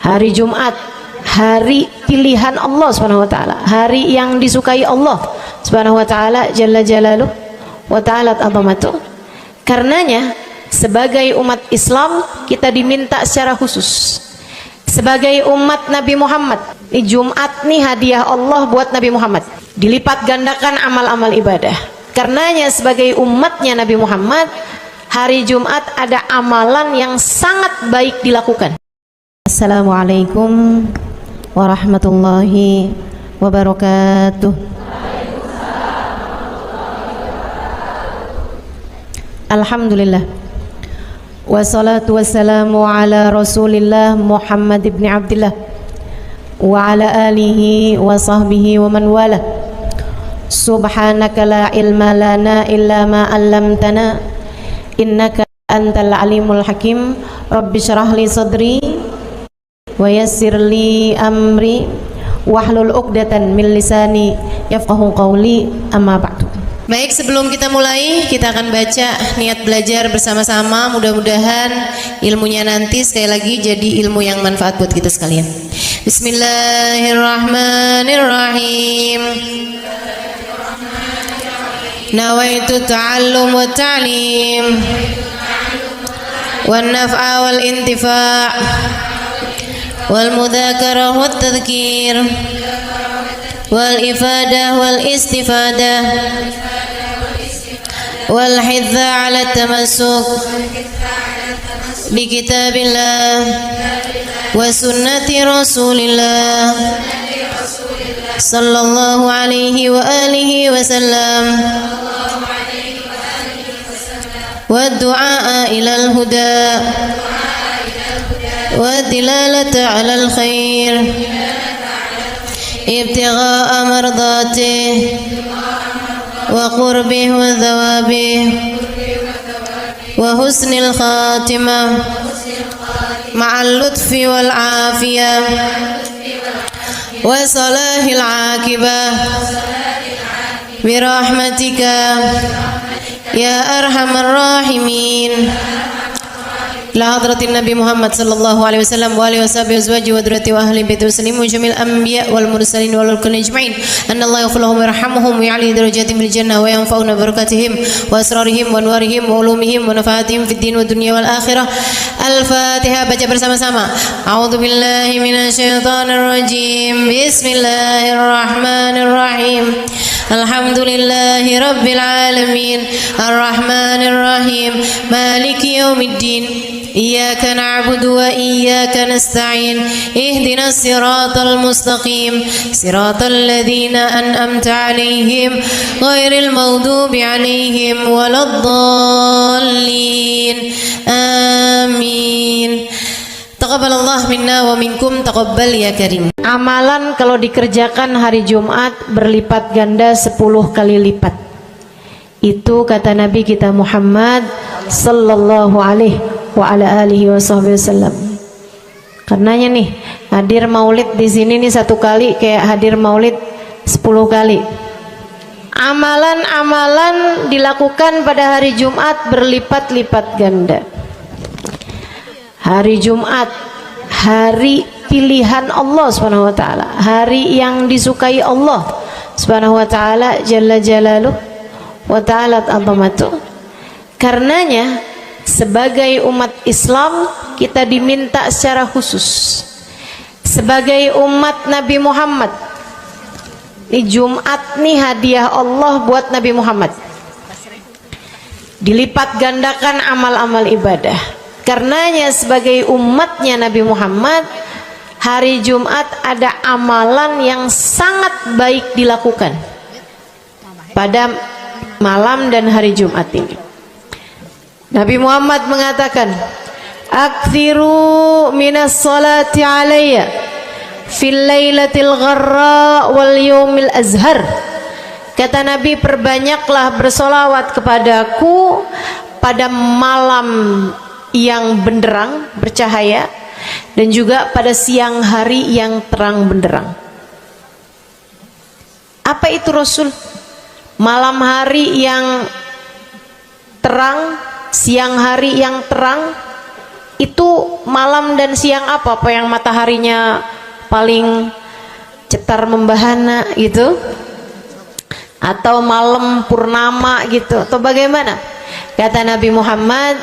Hari Jumat, hari pilihan Allah Subhanahu wa taala, hari yang disukai Allah Subhanahu wa taala jalla jalaluh wa ta'ala azamatuh. Karenanya sebagai umat Islam kita diminta secara khusus sebagai umat Nabi Muhammad, di Jumat nih hadiah Allah buat Nabi Muhammad, dilipat gandakan amal-amal ibadah. Karenanya sebagai umatnya Nabi Muhammad, hari Jumat ada amalan yang sangat baik dilakukan. Assalamualaikum warahmatullahi wabarakatuh. Alhamdulillah, wassalatu wassalamu ala rasulillah Muhammad ibn Abdillah wa ala alihi wa sahbihi wa man wala. Subhanaka la ilma lana illa ma 'allamtana innaka antal alimul hakim. Rabbi syrah li sadri wa yassir li amri wahlul 'uqdatan min lisani yafqahu qawli, amma ba'du. Baik, sebelum kita mulai, kita akan baca niat belajar bersama-sama. Mudah-mudahan ilmunya nanti sekali lagi jadi ilmu yang manfaat buat kita sekalian. Bismillahirrahmanirrahim. Nawaitu ta'allum wa ta'lim wan naf'a wal intifa' wal mudzakarah wat tadhkir wal ifadah wal istifadah wal hidza 'ala tamassuk bi kitabillah wa sunnati rasulillah sallallahu alaihi wa alihi wasallam wa du'a ilal huda wa dilalata 'alal khair ibtigha'a mardatih wa qurbih wa thawabih wa husnil khatimah ma'al lutfi wal afiyah wa salahil aqibah birahmatika ya arhamar rahimin. La hadratin Nabi Muhammad sallallahu alaihi wasallam wa alihi washabihi azwaji wa dzurriyyati wa ahli baiti muslimin jamil anbiya wal mursalin wal kulli ajma'in. Anna Allah yaghfiruhum wa yarhamuhum wa ya'li darajatihim fil jannah wa yanfa'una barakatihim wa asrarihim wa anwarihim wa ulumihim wa nafaatihim fid din wa dunya wal akhirah. Al-Fatihah, baca bersama-sama. A'udzu billahi minasyaitonir rajim. Bismillahirrahmanirrahim. Alhamdulillahi rabbil alamin. Arrahmanir rahim. Maliki yaumiddin. Iyyaka na'budu wa iyyaka nasta'in. Ihdinas siratal mustaqim. Siratal ladzina an'amta 'alaihim ghairil maghdubi 'alaihim waladdallin. Amin. Taqabbalallah minna wa minkum, taqabbal ya karim. Amalan kalau dikerjakan hari Jumat berlipat ganda 10 kali lipat. Itu kata Nabi kita Muhammad sallallahu alaihi wa ala alihi wasallam. Karenanya nih, hadir maulid di sini nih 1 kali kayak hadir maulid 10 kali. Amalan-amalan dilakukan pada hari Jumat berlipat-lipat ganda. Hari Jumat, hari pilihan Allah Subhanahu wa taala, hari yang disukai Allah Subhanahu wa taala jalla jalaluh wa ta'ala azamatuh. Karenanya sebagai umat Islam kita diminta secara khusus sebagai umat Nabi Muhammad, di Jumat nih hadiah Allah buat Nabi Muhammad, dilipat gandakan amal-amal ibadah. Karenanya sebagai umatnya Nabi Muhammad, hari Jumat ada amalan yang sangat baik dilakukan pada malam dan hari Jumat ini. Nabi Muhammad mengatakan, "Aktsiru minas salati alayya fil lailatil gharra wal yaumil azhar." Kata Nabi, perbanyaklah bersolawat kepadaku pada malam yang benderang, bercahaya, dan juga pada siang hari yang terang benderang. Apa itu Rasul? Malam hari yang terang, siang hari yang terang, Itu malam dan siang apa yang mataharinya paling cetar membahana gitu, atau malam purnama gitu, atau bagaimana? Kata Nabi Muhammad,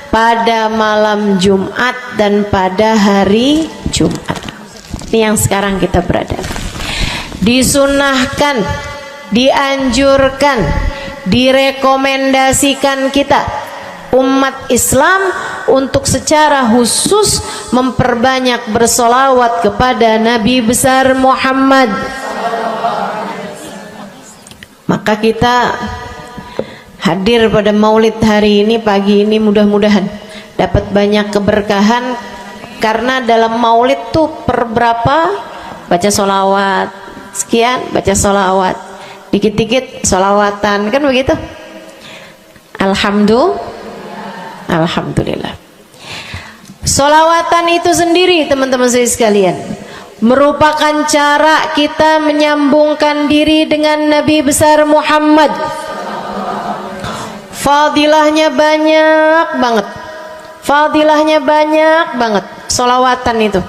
pada malam Jumat dan pada hari Jumat. Ini yang sekarang kita berada. Disunahkan, dianjurkan, direkomendasikan kita umat Islam untuk secara khusus memperbanyak bersolawat kepada Nabi besar Muhammad. Maka kita hadir pada maulid hari ini, pagi ini, mudah-mudahan dapat banyak keberkahan, karena dalam maulid tuh per berapa baca solawat sekian, baca solawat dikit-dikit, solawatan, kan begitu. Alhamdulillah. Solawatan itu sendiri teman-teman sekalian merupakan cara kita menyambungkan diri dengan Nabi besar Muhammad. Fadilahnya banyak banget, fadilahnya banyak banget. Solawatan itu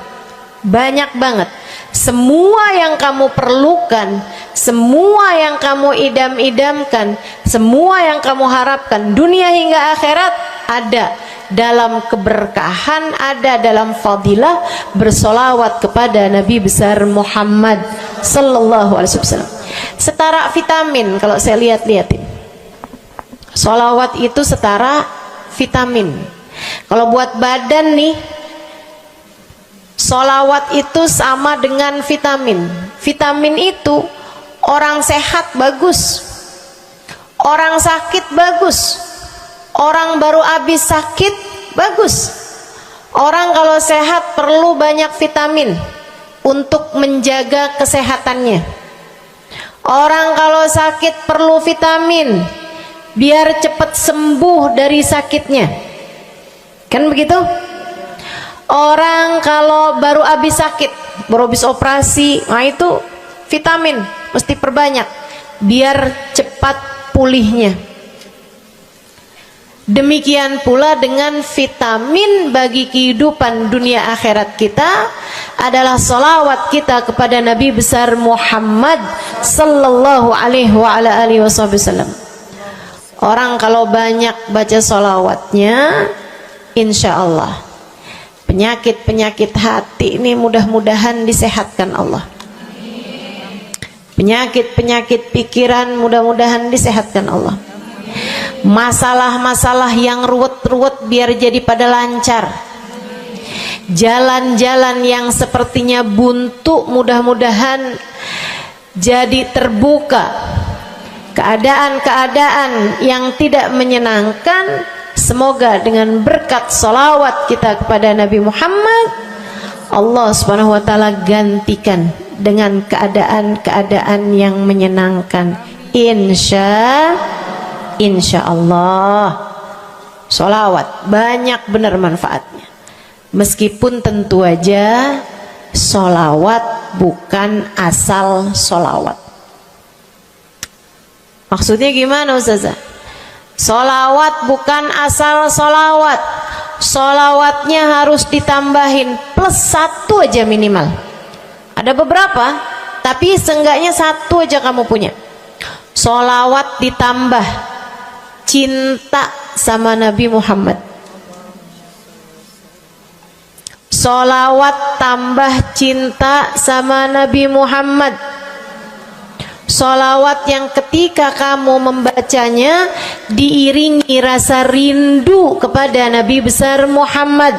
banyak banget. Semua yang kamu perlukan, semua yang kamu idam-idamkan, semua yang kamu harapkan, dunia hingga akhirat, ada dalam keberkahan, ada dalam fadilah bersolawat kepada Nabi besar Muhammad sallallahu alaihi wasallam. Setara vitamin kalau saya lihat-lihatin. Solawat itu setara vitamin. Kalau buat badan nih, solawat itu sama dengan vitamin. Vitamin itu orang sehat bagus, orang sakit bagus, orang baru habis sakit bagus. Orang kalau sehat perlu banyak vitamin untuk menjaga kesehatannya. Orang kalau sakit perlu vitamin biar cepat sembuh dari sakitnya, kan begitu? Orang kalau baru habis sakit, baru habis operasi, nah itu vitamin mesti perbanyak biar cepat pulihnya. Demikian pula dengan vitamin bagi kehidupan dunia akhirat kita adalah salawat kita kepada Nabi besar Muhammad sallallahu alaihi wasallam. Orang kalau banyak baca salawatnya, insya Allah penyakit-penyakit hati ini mudah-mudahan disehatkan Allah. Penyakit-penyakit pikiran mudah-mudahan disehatkan Allah. Masalah-masalah yang ruwet-ruwet biar jadi pada lancar. Jalan-jalan yang sepertinya buntu mudah-mudahan jadi terbuka. Keadaan-keadaan yang tidak menyenangkan, semoga dengan berkat salawat kita kepada Nabi Muhammad, Allah subhanahu wa ta'ala gantikan dengan keadaan-keadaan yang menyenangkan. Insya Allah. Salawat banyak benar manfaatnya. Meskipun tentu aja salawat bukan asal salawat. Maksudnya gimana Ustazah? Solawat bukan asal solawat. Solawatnya harus ditambahin plus 1 aja minimal. Ada beberapa, tapi seenggaknya 1 aja kamu punya. Solawat ditambah cinta sama Nabi Muhammad. Solawat tambah cinta sama Nabi Muhammad. Solawat yang ketika kamu membacanya diiringi rasa rindu kepada Nabi besar Muhammad.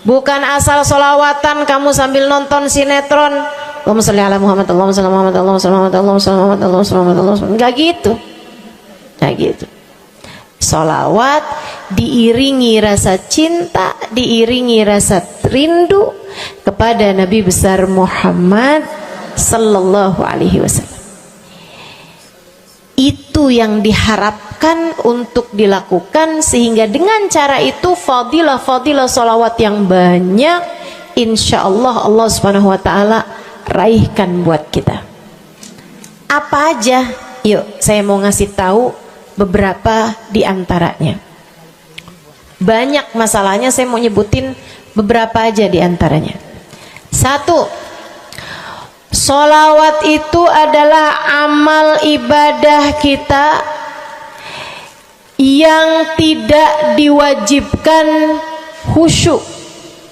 Bukan asal solawatan kamu sambil nonton sinetron, Allahumma sholli ala Muhammad, Allahumma sholli ala Muhammad, Allahumma sholli ala Muhammad, Allahumma sholli ala Muhammad, Allahumma sholli ala Muhammad. Enggak gitu. Enggak gitu. Solawat diiringi rasa cinta, diiringi rasa rindu kepada Nabi besar Muhammad sallallahu alaihi wasallam. Itu yang diharapkan untuk dilakukan, sehingga dengan cara itu fadilah-fadilah salawat yang banyak insyaallah Allah subhanahu wa ta'ala raihkan buat kita. Apa aja? Yuk saya mau ngasih tahu beberapa di antaranya. banyak masalahnya. Saya mau nyebutin beberapa aja di antaranya. Satu, sholawat itu adalah amal ibadah kita yang tidak diwajibkan khusyuk,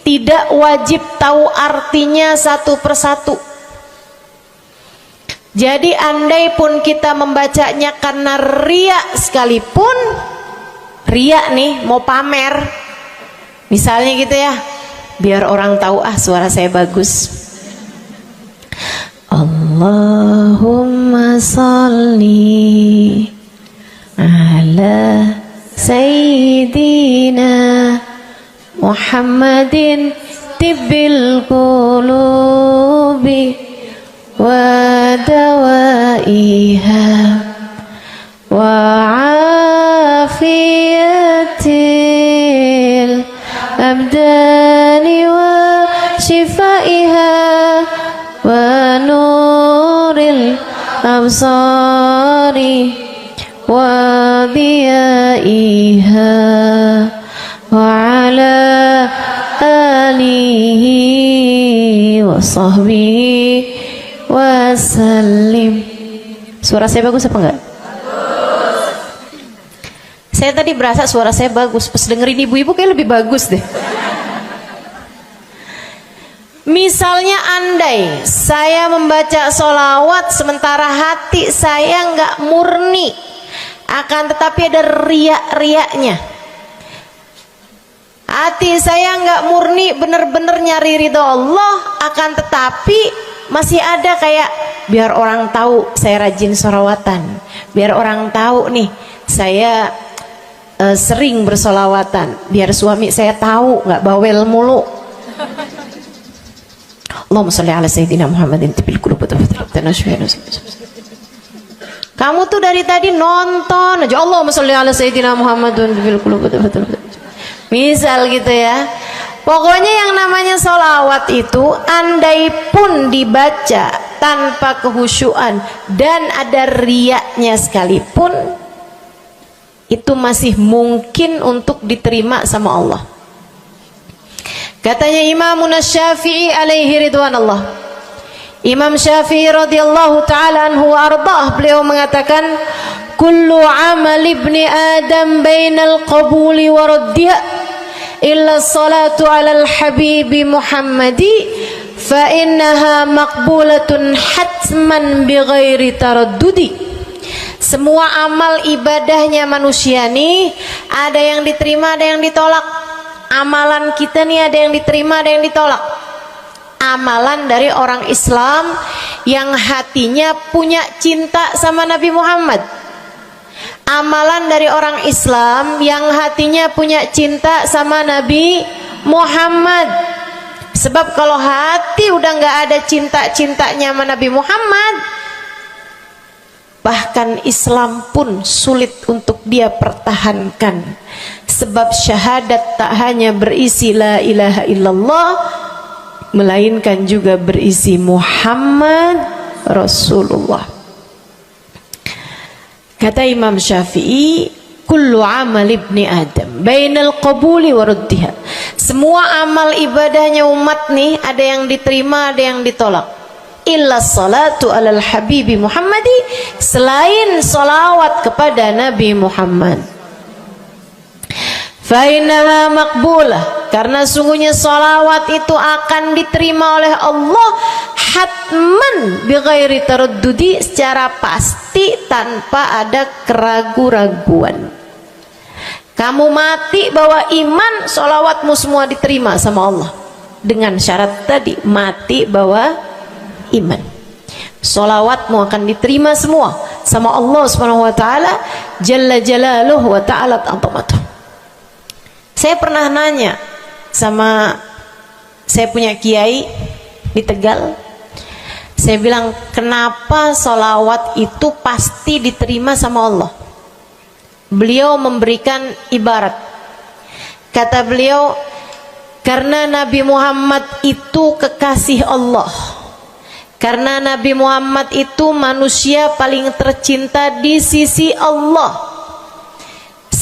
tidak wajib tahu artinya satu persatu. Jadi andai pun kita membacanya karena riya sekalipun, riya nih mau pamer, misalnya gitu ya, biar orang tahu suara saya bagus. Allahumma sholli ala sayyidina Muhammadin tibbil qulubi wa dawaiha wa afiyatil abdani wa shifaiha wa nuril absari wa diyaiha wa ala alihi wa sahbihi wasallim. Suara saya bagus apa enggak? Bagus. Saya tadi berasa suara saya bagus, pas dengerin ibu-ibu kayak lebih bagus deh. Misalnya andai saya membaca sholawat sementara hati saya enggak murni, akan tetapi ada riak-riaknya. Hati saya enggak murni bener-bener nyari ridho Allah, akan tetapi masih ada kayak biar orang tahu saya rajin sholawatan, biar orang tahu nih saya sering bersolawatan, biar suami saya tahu nggak bawel mulu. Allahumma sholli ala sayyidina Muhammadin tibil qulubi. Kamu tuh dari tadi nonton aja Allahumma sholli ala sayyidina Muhammadin tibil qulubi. Misal gitu ya. Pokoknya yang namanya sholawat itu andai pun dibaca tanpa kehusyuan dan ada riaknya sekalipun, itu masih mungkin untuk diterima sama Allah. Katanya Imam Syafi'i alaihi ridwanallah, Imam Syafi'i radhiyallahu ta'ala anhu wa ardhah, beliau mengatakan kullu amal ibni adam bainal qabuli wa raddiha illa salatu alal habibi Muhammadi fa innaha maqbulatun hatman bighairi taraddudi. Semua amal ibadahnya manusia nih ada yang diterima, ada yang ditolak. Amalan kita nih ada yang diterima, ada yang ditolak. Amalan dari orang Islam yang hatinya punya cinta sama Nabi Muhammad, amalan dari orang Islam yang hatinya punya cinta sama Nabi Muhammad. Sebab kalau hati udah nggak ada cinta-cintanya sama Nabi Muhammad, bahkan Islam pun sulit untuk dia pertahankan. Sebab syahadat tak hanya berisi la ilaha illallah, melainkan juga berisi Muhammad Rasulullah. Kata Imam Syafi'i, kullu amal ibni adam bainal qabuli wa raddiha. Semua amal ibadahnya umat nih ada yang diterima, ada yang ditolak. Illa salatu alal habibi Muhammadi, selain salawat kepada Nabi Muhammad. Fa innaha maqbulah, karena sungguhnya salawat itu akan diterima oleh Allah hatman bighairi taraddudi, secara pasti tanpa ada keraguan-raguan. Kamu mati bawa iman, sholawatmu semua diterima sama Allah. Dengan syarat tadi, mati bawa iman, sholawatmu akan diterima semua sama Allah Subhanahu wa ta'ala Jalla Jalaluhu wa ta'ala azamatuh. Saya pernah nanya sama saya punya kiai di Tegal. Saya bilang, kenapa sholawat itu pasti diterima sama Allah? Beliau memberikan ibarat. Kata beliau, karena Nabi Muhammad itu kekasih Allah. Karena Nabi Muhammad itu manusia paling tercinta di sisi Allah.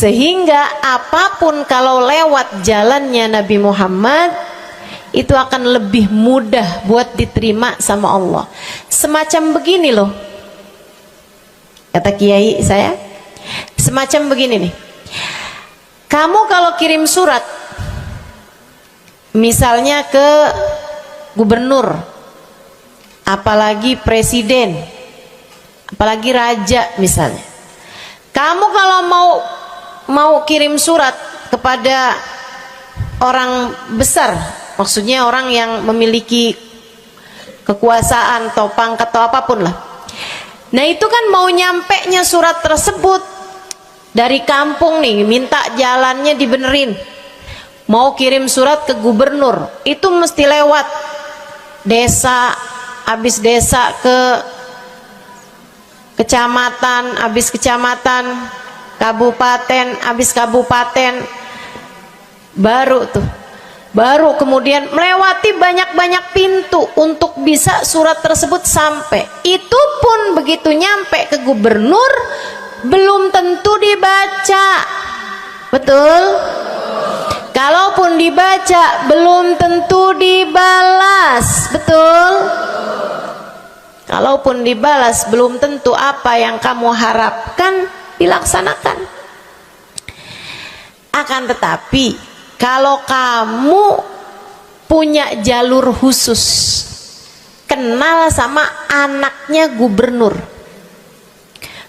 Sehingga apapun kalau lewat jalannya Nabi Muhammad itu akan lebih mudah buat diterima sama Allah. Semacam begini loh, kata kiai saya, semacam begini nih. Kamu kalau kirim surat misalnya ke gubernur, apalagi presiden, apalagi raja misalnya, kamu kalau mau kirim surat kepada orang besar, maksudnya orang yang memiliki kekuasaan atau pangkat atau apapun lah. Nah itu kan mau nyampe nya surat tersebut dari kampung nih, minta jalannya dibenerin, mau kirim surat ke gubernur, itu mesti lewat desa, habis desa ke kecamatan, habis kecamatan, kabupaten, habis kabupaten, baru kemudian melewati banyak-banyak pintu untuk bisa surat tersebut sampai. Itu pun begitu nyampe ke gubernur belum tentu dibaca, betul? Kalaupun dibaca belum tentu dibalas, betul? Kalaupun dibalas belum tentu apa yang kamu harapkan dilaksanakan. Akan tetapi kalau kamu punya jalur khusus, kenal sama anaknya gubernur,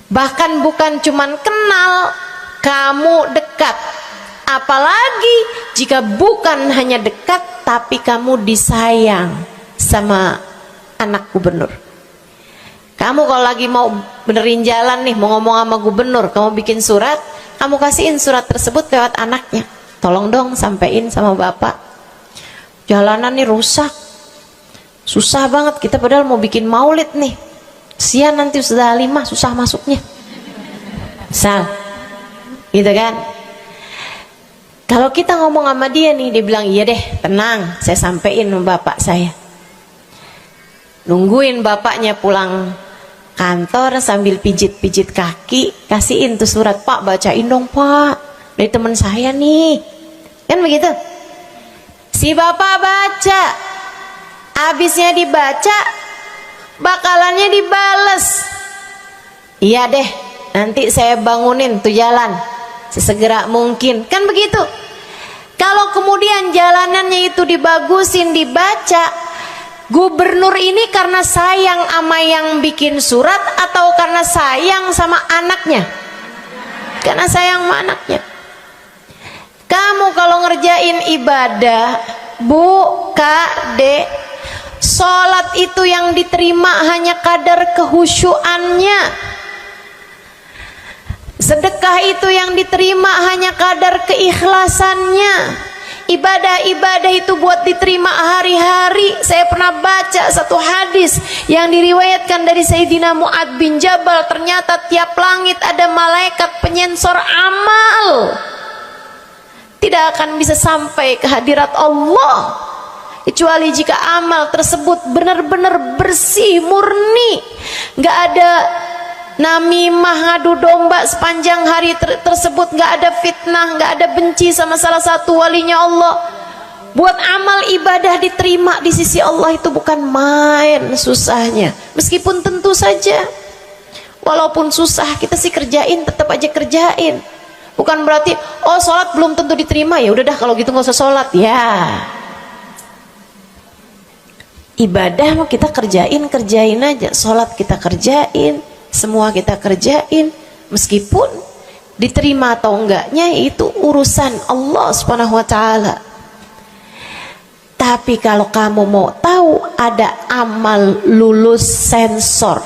bahkan bukan cuman kenal, kamu dekat, apalagi jika bukan hanya dekat tapi kamu disayang sama anak gubernur. Kamu kalau lagi mau benerin jalan nih, mau ngomong sama gubernur, kamu bikin surat, kamu kasihin surat tersebut lewat anaknya, tolong dong sampein sama bapak, jalanan nih rusak, susah banget, kita padahal mau bikin maulid nih, sian nanti sudah 5 susah masuknya, misal gitu kan. Kalau kita ngomong sama dia nih, dia bilang iya deh, tenang, saya sampein sama bapak saya. Nungguin bapaknya pulang kantor sambil pijit-pijit kaki, kasihin tuh surat, Pak bacain dong Pak, dari teman saya nih, kan begitu. Si bapak baca, habisnya dibaca, bakalannya dibales, iya deh, nanti saya bangunin tuh jalan sesegera mungkin, kan begitu. Kalau kemudian jalanannya itu dibagusin, dibaca, gubernur ini karena sayang sama yang bikin surat atau karena sayang sama anaknya? Karena sayang sama anaknya. Kamu kalau ngerjain ibadah, Bu, Kak, Dek, sholat itu yang diterima hanya kadar kehusyuannya. Sedekah itu yang diterima hanya kadar keikhlasannya. Ibadah-ibadah itu buat diterima hari-hari. Saya pernah baca satu hadis yang diriwayatkan dari Sayyidina Mu'ad bin Jabal, ternyata tiap langit ada malaikat penyensor amal, tidak akan bisa sampai ke hadirat Allah kecuali jika amal tersebut benar-benar bersih, murni, nggak ada namimah, ngadu domba sepanjang hari tersebut, nggak ada fitnah, nggak ada benci sama salah satu walinya Allah. Buat amal ibadah diterima di sisi Allah itu bukan main susahnya. Meskipun tentu saja walaupun susah kita sih kerjain, tetap aja kerjain. Bukan berarti oh sholat belum tentu diterima, ya udah dah kalau gitu nggak usah sholat ya. Ibadah mau kita kerjain aja, sholat kita kerjain, semua kita kerjain, meskipun diterima atau enggaknya itu urusan Allah Subhanahu wa taala. Tapi kalau kamu mau tahu, ada amal lulus sensor,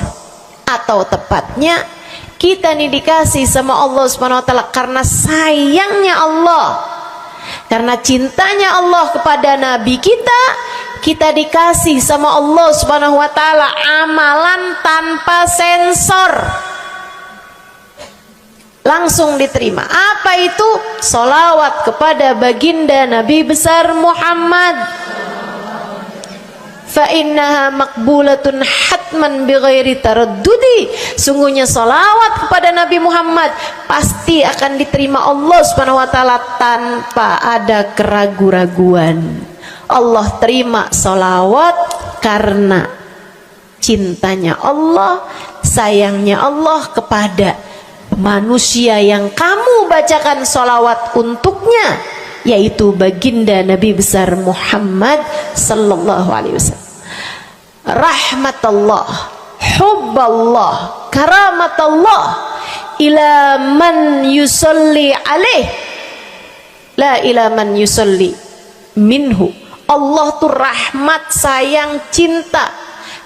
atau tepatnya kita nih dikasih sama Allah Subhanahu wa taala karena sayangnya Allah, karena cintanya Allah kepada nabi kita, kita dikasih sama Allah Subhanahu wa taala amalan tanpa sensor, langsung diterima. Apa itu? Sholawat kepada baginda Nabi besar Muhammad. fa innaha maqbulatun hatman bighairi taraddudi. Sungguhnya salawat kepada Nabi Muhammad pasti akan diterima Allah Subhanahu wa taala tanpa ada keraguan-raguan. Allah terima salawat karena cintanya Allah, sayangnya Allah kepada manusia yang kamu bacakan salawat untuknya, yaitu baginda Nabi besar Muhammad sallallahu alaihi wasallam. Rahmatullah, hubballah, karamatullah ila man yusalli alaih, la ila man yusalli minhu. Allah tuh rahmat, sayang, cinta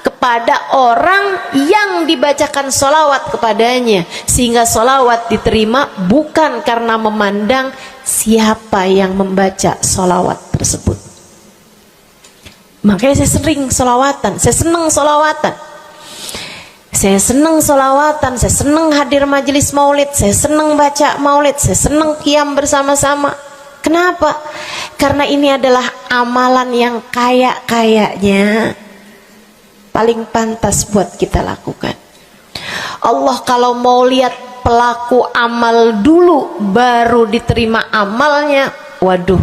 kepada orang yang dibacakan solawat kepadanya, sehingga solawat diterima bukan karena memandang siapa yang membaca solawat tersebut. Makanya saya sering solawatan, saya senang solawatan, saya senang solawatan, saya senang hadir majelis maulid, saya senang baca maulid, saya senang qiyam bersama-sama. Kenapa? Karena ini adalah amalan yang kayaknya paling pantas buat kita lakukan. Allah kalau mau lihat pelaku amal dulu baru diterima amalnya, waduh,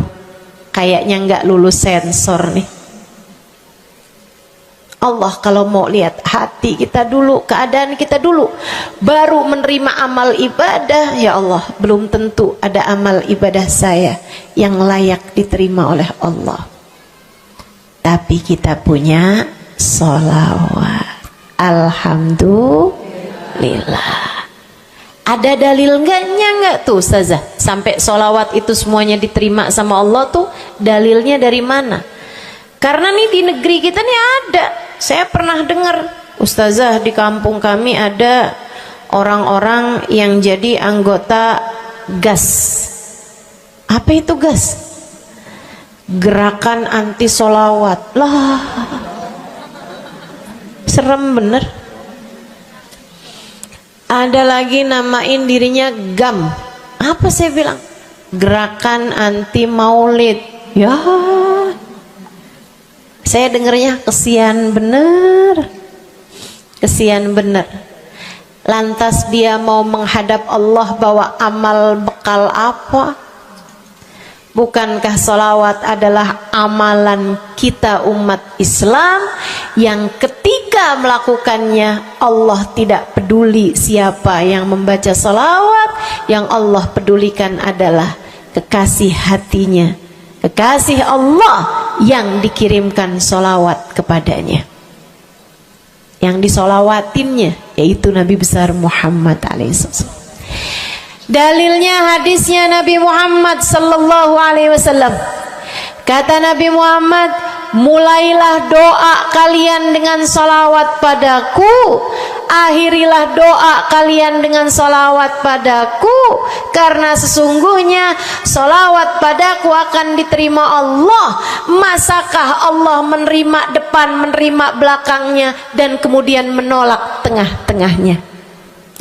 kayaknya nggak lulus sensor nih. Allah kalau mau lihat hati kita dulu, keadaan kita dulu, baru menerima amal ibadah, ya Allah, belum tentu ada amal ibadah saya yang layak diterima oleh Allah. Tapi kita punya sholawat, alhamdulillah. Ada dalil nggak tuh Ustazah sampai sholawat itu semuanya diterima sama Allah tuh? Dalilnya dari mana? Karena nih di negeri kita nih ada, saya pernah dengar Ustazah, di kampung kami ada orang-orang yang jadi anggota GAS. Apa itu GAS? Gerakan anti sholawat. Lah, serem bener. Ada lagi namain dirinya GAM. Apa saya bilang? Gerakan anti maulid. Ya, saya dengernya kesian bener, kesian bener. Lantas dia mau menghadap Allah bawa amal bekal apa? Bukankah sholawat adalah amalan kita umat Islam yang ketika melakukannya Allah tidak peduli siapa yang membaca sholawat, yang Allah pedulikan adalah kekasih hatinya, kekasih Allah yang dikirimkan sholawat kepadanya, yang disolawatinnya yaitu Nabi besar Muhammad alaihissalam. Dalilnya hadisnya Nabi Muhammad sallallahu alaihi wasallam. Kata Nabi Muhammad, mulailah doa kalian dengan salawat padaku, akhirilah doa kalian dengan salawat padaku, karena sesungguhnya salawat padaku akan diterima Allah. Masakah Allah menerima depan, menerima belakangnya, dan kemudian menolak tengah-tengahnya?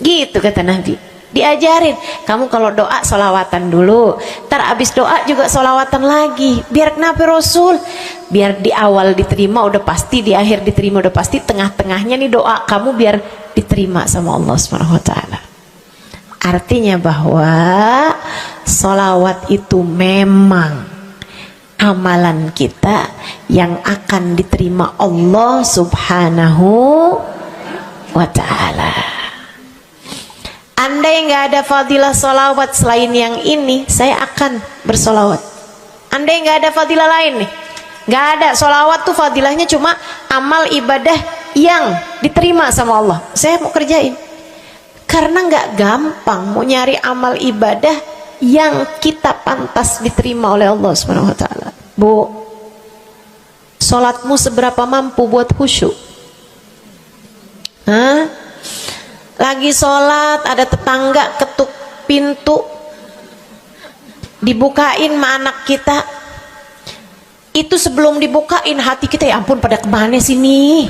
Gitu kata Nabi. Diajarin, kamu kalau doa solawatan dulu, ntar abis doa juga solawatan lagi. Biar kenapa Rasul? Biar di awal diterima udah pasti, di akhir diterima udah pasti, tengah-tengahnya nih doa kamu biar diterima sama Allah Subhanahu wa taala. Artinya bahwa solawat itu memang amalan kita yang akan diterima Allah Subhanahu wa taala. Andai nggak ada fadilah solawat selain yang ini, saya akan bersolawat. Andai nggak ada fadilah lain nih, nggak ada solawat tuh fadilahnya cuma amal ibadah yang diterima sama Allah, saya mau kerjain. Karena nggak gampang mau nyari amal ibadah yang kita pantas diterima oleh Allah Subhanahu wa taala. Bu, sholatmu seberapa mampu buat khusyuk? Hah? Lagi sholat ada tetangga ketuk pintu, dibukain sama anak kita. Itu sebelum dibukain hati kita, ya ampun pada kemana sini?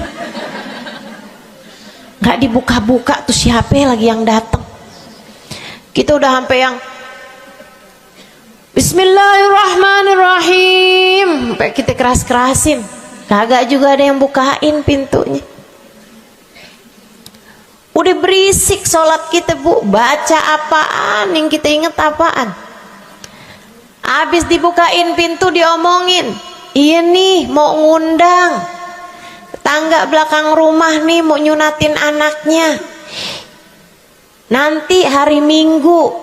Gak dibuka-buka tuh siapa lagi yang datang? Kita udah sampai yang Bismillahirrahmanirrahim, sampai kita keras-kerasin. kagak juga ada yang bukain pintunya. Udah berisik sholat kita Bu, baca apaan, yang kita inget apaan. Habis dibukain pintu diomongin, iya nih mau ngundang tetangga belakang rumah nih, mau nyunatin anaknya nanti hari Minggu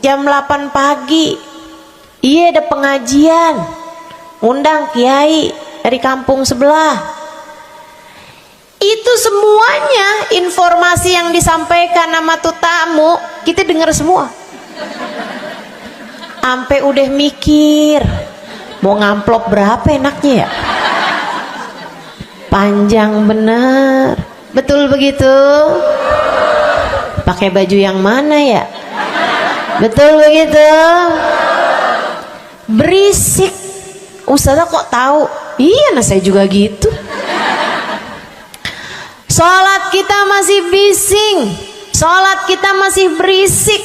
jam 8 pagi, iya ada pengajian, ngundang kiai dari kampung sebelah. Itu semuanya informasi yang disampaikan sama tuh tamu kita dengar semua. Sampai udah mikir mau ngamplop berapa enaknya ya, panjang bener, betul begitu? Pakai baju yang mana ya, betul begitu? Berisik. Ustazah kok tahu? Iya, nah saya juga gitu. Sholat kita masih bising, sholat kita masih berisik,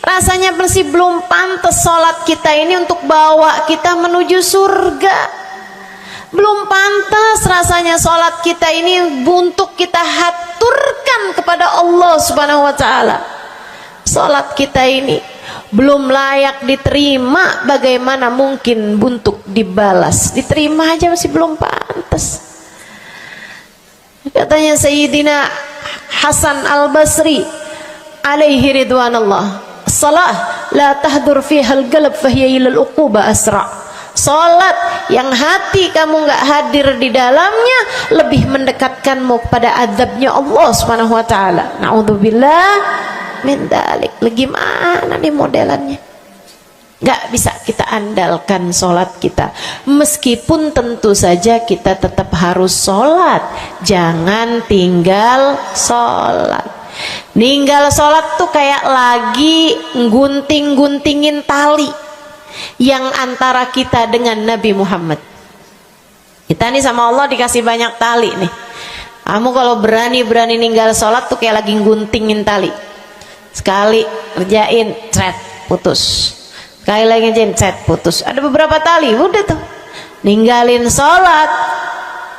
rasanya masih belum pantas sholat kita ini untuk bawa kita menuju surga. Belum pantas rasanya sholat kita ini untuk kita haturkan kepada Allah Subhanahu wa ta'ala. Sholat kita ini belum layak diterima, bagaimana mungkin untuk dibalas? Diterima aja masih belum pantas. Katanya Sayyidina Hasan Al-Basri alaihi ridwanallah, salah la tahdur fihal galab fahiya ilal uquba asra. Salat yang hati kamu nggak hadir di dalamnya lebih mendekatkanmu kepada azabnya Allah Subhanahu wa taala. Naudzubillah min dzalik. Gimana nih modelannya? Gak bisa kita andalkan sholat kita, meskipun tentu saja kita tetap harus sholat, jangan tinggal sholat. Ninggal sholat tuh kayak lagi gunting-guntingin tali yang antara kita dengan Nabi Muhammad. Kita nih sama Allah dikasih banyak tali nih. Kamu kalau berani-berani ninggal sholat tuh kayak lagi guntingin tali. Sekali kerjain, cret, putus. Sekali lagi cet, putus. Ada beberapa tali, udah tuh ninggalin sholat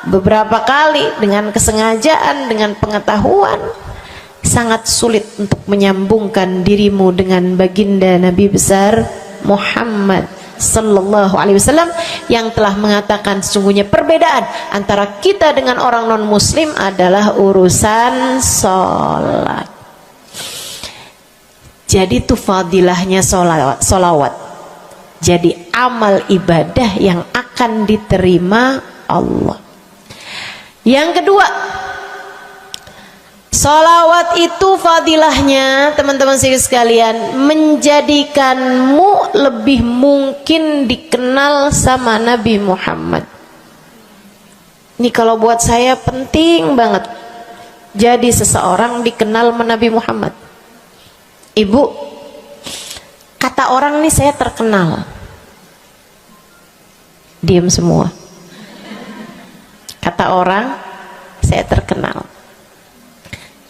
beberapa kali dengan kesengajaan, dengan pengetahuan, sangat sulit untuk menyambungkan dirimu dengan baginda Nabi besar Muhammad sallallahu alaihi wasallam yang telah mengatakan sesungguhnya perbedaan antara kita dengan orang non muslim adalah urusan sholat. Jadi itu fadilahnya solawat. Jadi amal ibadah yang akan diterima Allah. Yang kedua, solawat itu fadilahnya teman-teman sekalian menjadikanmu lebih mungkin dikenal sama Nabi Muhammad. Ini kalau buat saya penting banget. Jadi seseorang dikenal sama Nabi Muhammad. Ibu, kata orang nih saya terkenal. Diam semua. Kata orang saya terkenal.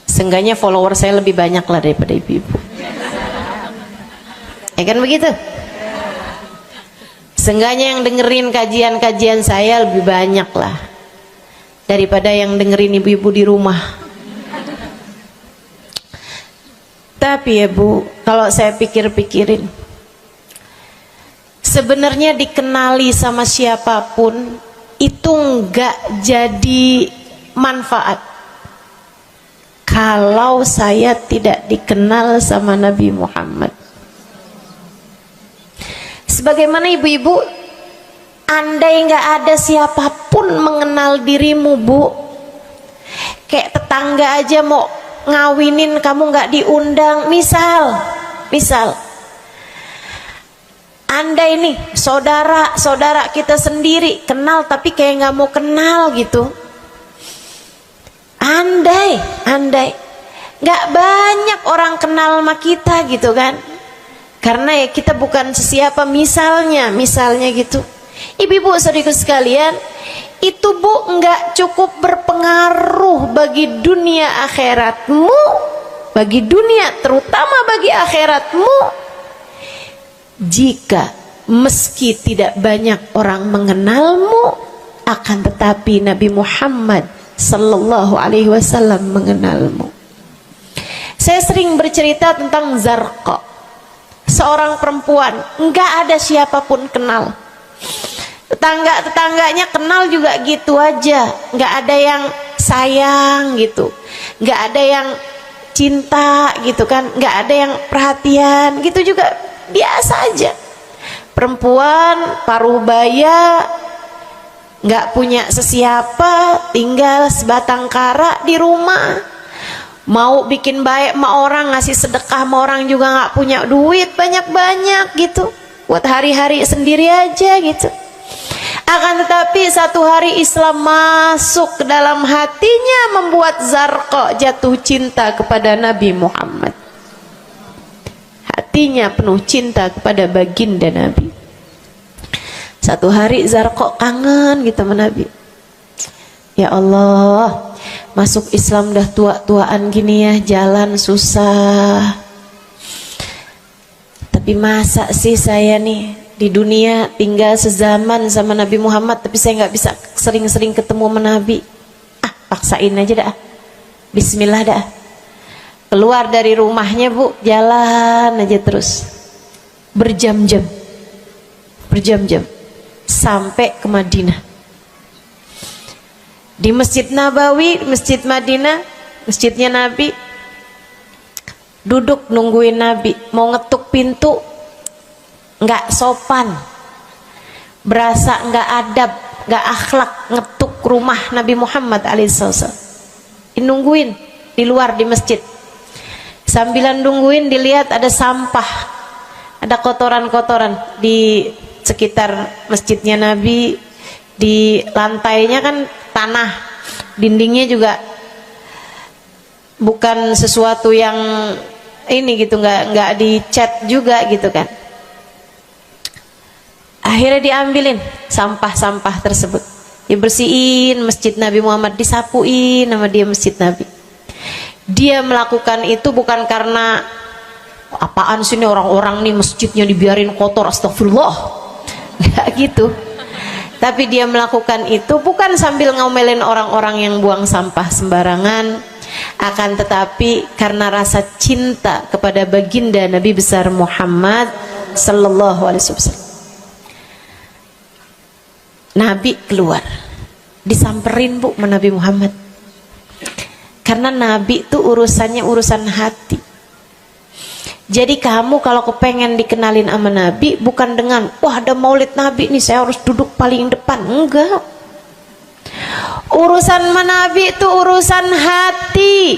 Seenggaknya follower saya lebih banyak lah daripada ibu-ibu. Ya kan begitu? Seenggaknya yang dengerin kajian-kajian saya lebih banyak lah daripada yang dengerin ibu-ibu di rumah. Tapi ya Bu, kalau saya pikir-pikirin, sebenarnya dikenali sama siapapun itu enggak jadi manfaat kalau saya tidak dikenal sama Nabi Muhammad. Sebagaimana ibu-ibu, andai enggak ada siapapun mengenal dirimu Bu, kayak tetangga aja mau ngawinin kamu nggak diundang, misal andai nih saudara kita sendiri kenal tapi kayak nggak mau kenal gitu, andai nggak banyak orang kenal sama kita gitu kan, karena ya kita bukan sesiapa, misalnya gitu. Ibu-ibu saudaraku sekalian, itu Bu nggak cukup berpengaruh bagi dunia akhiratmu, bagi dunia terutama bagi akhiratmu, jika meski tidak banyak orang mengenalmu akan tetapi Nabi Muhammad sallallahu alaihi wasallam mengenalmu. Saya sering bercerita tentang Zarqa, seorang perempuan, enggak ada siapapun kenal. Tetangga-tetangganya kenal juga gitu aja, enggak ada yang sayang gitu, enggak ada yang cinta gitu kan, enggak ada yang perhatian gitu, juga biasa aja. Perempuan paruh baya, nggak punya sesiapa, tinggal sebatang kara di rumah. Mau bikin baik sama orang, ngasih sedekah sama orang juga nggak punya duit banyak-banyak gitu, buat hari-hari sendiri aja gitu. Akan tetapi satu hari Islam masuk ke dalam hatinya, membuat Zarqa jatuh cinta kepada Nabi Muhammad. Hatinya penuh cinta kepada baginda Nabi. Satu hari Zarqa kangen gitu sama Nabi. Ya Allah, masuk Islam dah tua-tuaan gini ya, jalan susah. Tapi masa sih saya nih di dunia tinggal sezaman sama Nabi Muhammad, tapi saya nggak bisa sering-sering ketemu sama Nabi. Paksain aja dah. Bismillah dah. Keluar dari rumahnya bu, jalan aja terus berjam-jam sampai ke Madinah. Di Masjid Nabawi, Masjid Madinah, masjidnya Nabi, duduk nungguin Nabi. Mau ngetuk pintu nggak sopan, berasa nggak adab, nggak akhlak, ngetuk rumah Nabi Muhammad alaihissalam. Nungguin di luar di masjid. Sambilan nungguin dilihat ada sampah, ada kotoran-kotoran di sekitar masjidnya Nabi. Di lantainya kan tanah, dindingnya juga bukan sesuatu yang ini gitu, nggak dicat juga gitu kan. Akhirnya diambilin sampah-sampah tersebut, dibersihin masjid Nabi Muhammad, disapuin nama dia masjid Nabi. Dia melakukan itu bukan karena apaan sih ini orang-orang nih masjidnya dibiarin kotor, astagfirullah, nggak gitu. Tapi dia melakukan itu bukan sambil ngomelin orang-orang yang buang sampah sembarangan, akan tetapi karena rasa cinta kepada baginda Nabi besar Muhammad sallallahu alaihi wasallam. Nabi keluar, disamperin bu sama Nabi Muhammad. Karena Nabi itu urusannya urusan hati. Jadi kamu kalau kepengen dikenalin sama Nabi, bukan dengan wah ada maulid Nabi nih saya harus duduk paling depan, enggak. Urusan sama Nabi itu urusan hati.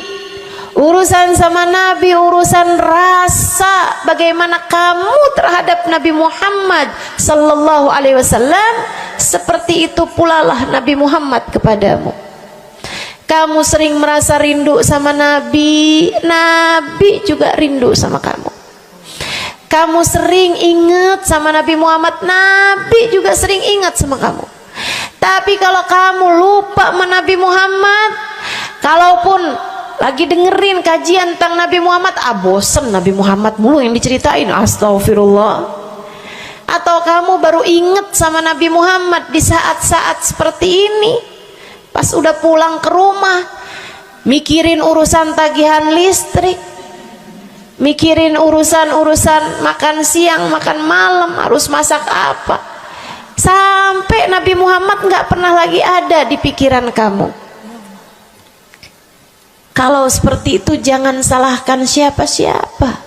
Urusan sama Nabi urusan rasa, bagaimana kamu terhadap Nabi Muhammad sallallahu alaihi wasallam, seperti itu pula lah Nabi Muhammad kepadamu. Kamu sering merasa rindu sama Nabi, Nabi juga rindu sama kamu. Kamu sering ingat sama Nabi Muhammad, Nabi juga sering ingat sama kamu. Tapi kalau kamu lupa sama Nabi Muhammad, kalaupun lagi dengerin kajian tentang Nabi Muhammad, bosen Nabi Muhammad mulu yang diceritain, astagfirullah. Atau kamu baru ingat sama Nabi Muhammad di saat-saat seperti ini, pas udah pulang ke rumah, mikirin urusan tagihan listrik, mikirin urusan makan siang, makan malam, harus masak apa, sampai Nabi Muhammad nggak pernah lagi ada di pikiran kamu. Kalau seperti itu jangan salahkan siapa-siapa.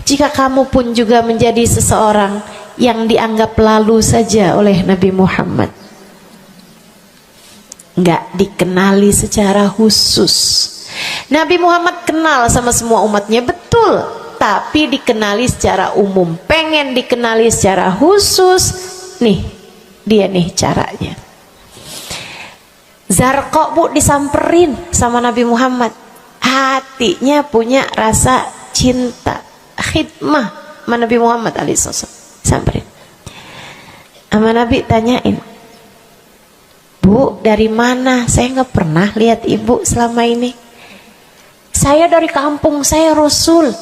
Jika kamu pun juga menjadi seseorang yang dianggap lalu saja oleh Nabi Muhammad, nggak dikenali secara khusus. Nabi Muhammad kenal sama semua umatnya, betul, tapi dikenali secara umum. Pengen dikenali secara khusus, nih dia nih caranya. Zarqa bu disamperin sama Nabi Muhammad, hatinya punya rasa cinta, khidmah sama Nabi Muhammad alaihissalam. Samperin sama Nabi, tanyain, Bu, dari mana? Saya nggak pernah lihat ibu selama ini. Saya dari kampung saya Rasul.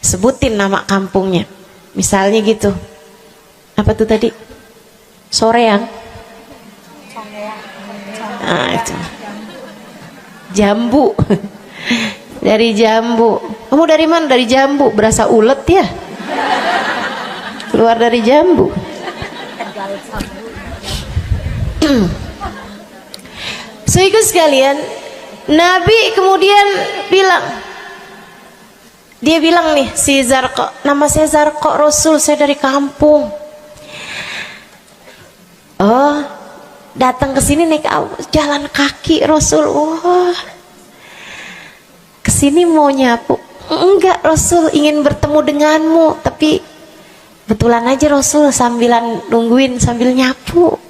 Sebutin nama kampungnya. Misalnya gitu. Apa tuh tadi? Soreang. Nah, itu. Jambu. Dari jambu. Kamu dari mana? Dari jambu. Berasa ulet ya? Keluar dari jambu. Saudara sekalian, Nabi kemudian bilang, dia bilang nih si Zarqa, nama saya Zarqa, Rasul, saya dari kampung. Oh, datang ke sini naik jalan kaki Rasul. Wah, kesini mau nyapu? Enggak Rasul, ingin bertemu denganmu, tapi betulan aja Rasul sambilan nungguin sambil nyapu.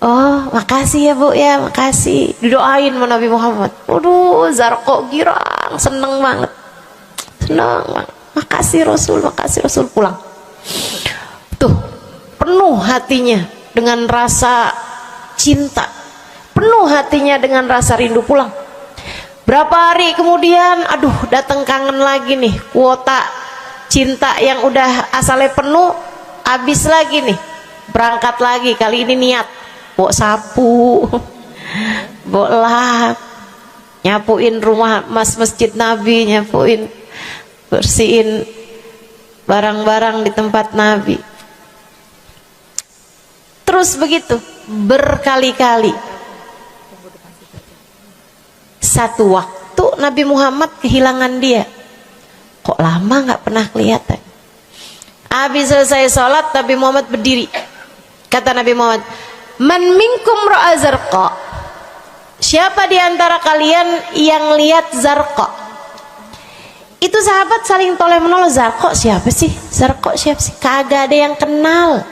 Oh, makasih ya Bu ya, makasih. Didoain sama Nabi Muhammad. Waduh, Zarqa girang, seneng banget. Seneng banget. Makasih Rasul pulang. Tuh, penuh hatinya dengan rasa cinta. Penuh hatinya dengan rasa rindu pulang. Berapa hari kemudian, aduh, datang kangen lagi nih. Kuota cinta yang udah asalnya penuh, habis lagi nih. Berangkat lagi, kali ini niat. Bawa sapu, bawa lap, nyapuin rumah masjid Nabi, nyapuin, bersihin barang-barang di tempat Nabi. Terus begitu berkali-kali. Satu waktu Nabi Muhammad kehilangan dia. Kok lama nggak pernah kelihatan. Habis selesai sholat, Nabi Muhammad berdiri. Kata Nabi Muhammad, man minkum ra'a Zarqa, siapa di antara kalian yang lihat Zarqa? Itu sahabat saling toleh menolong. Zarqa siapa sih? Zarqa siapa sih? Kagak ada yang kenal,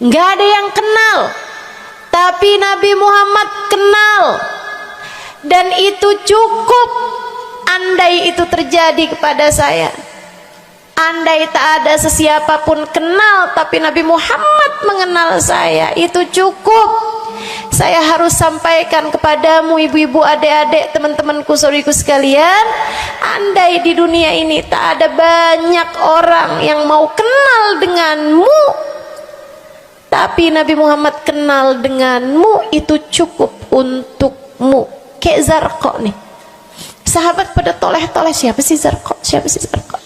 nggak ada yang kenal. Tapi Nabi Muhammad kenal, dan itu cukup. Andai itu terjadi kepada saya, andai tak ada sesiapa pun kenal, tapi Nabi Muhammad mengenal saya, itu cukup. Saya harus sampaikan kepadamu ibu-ibu, adik-adik, teman-temanku, saudariku sekalian, andai di dunia ini tak ada banyak orang yang mau kenal denganmu, tapi Nabi Muhammad kenal denganmu, itu cukup untukmu. Kayak Zarqa nih, sahabat pada toleh-toleh, siapa sih Zarqa? Siapa sih Zarqa?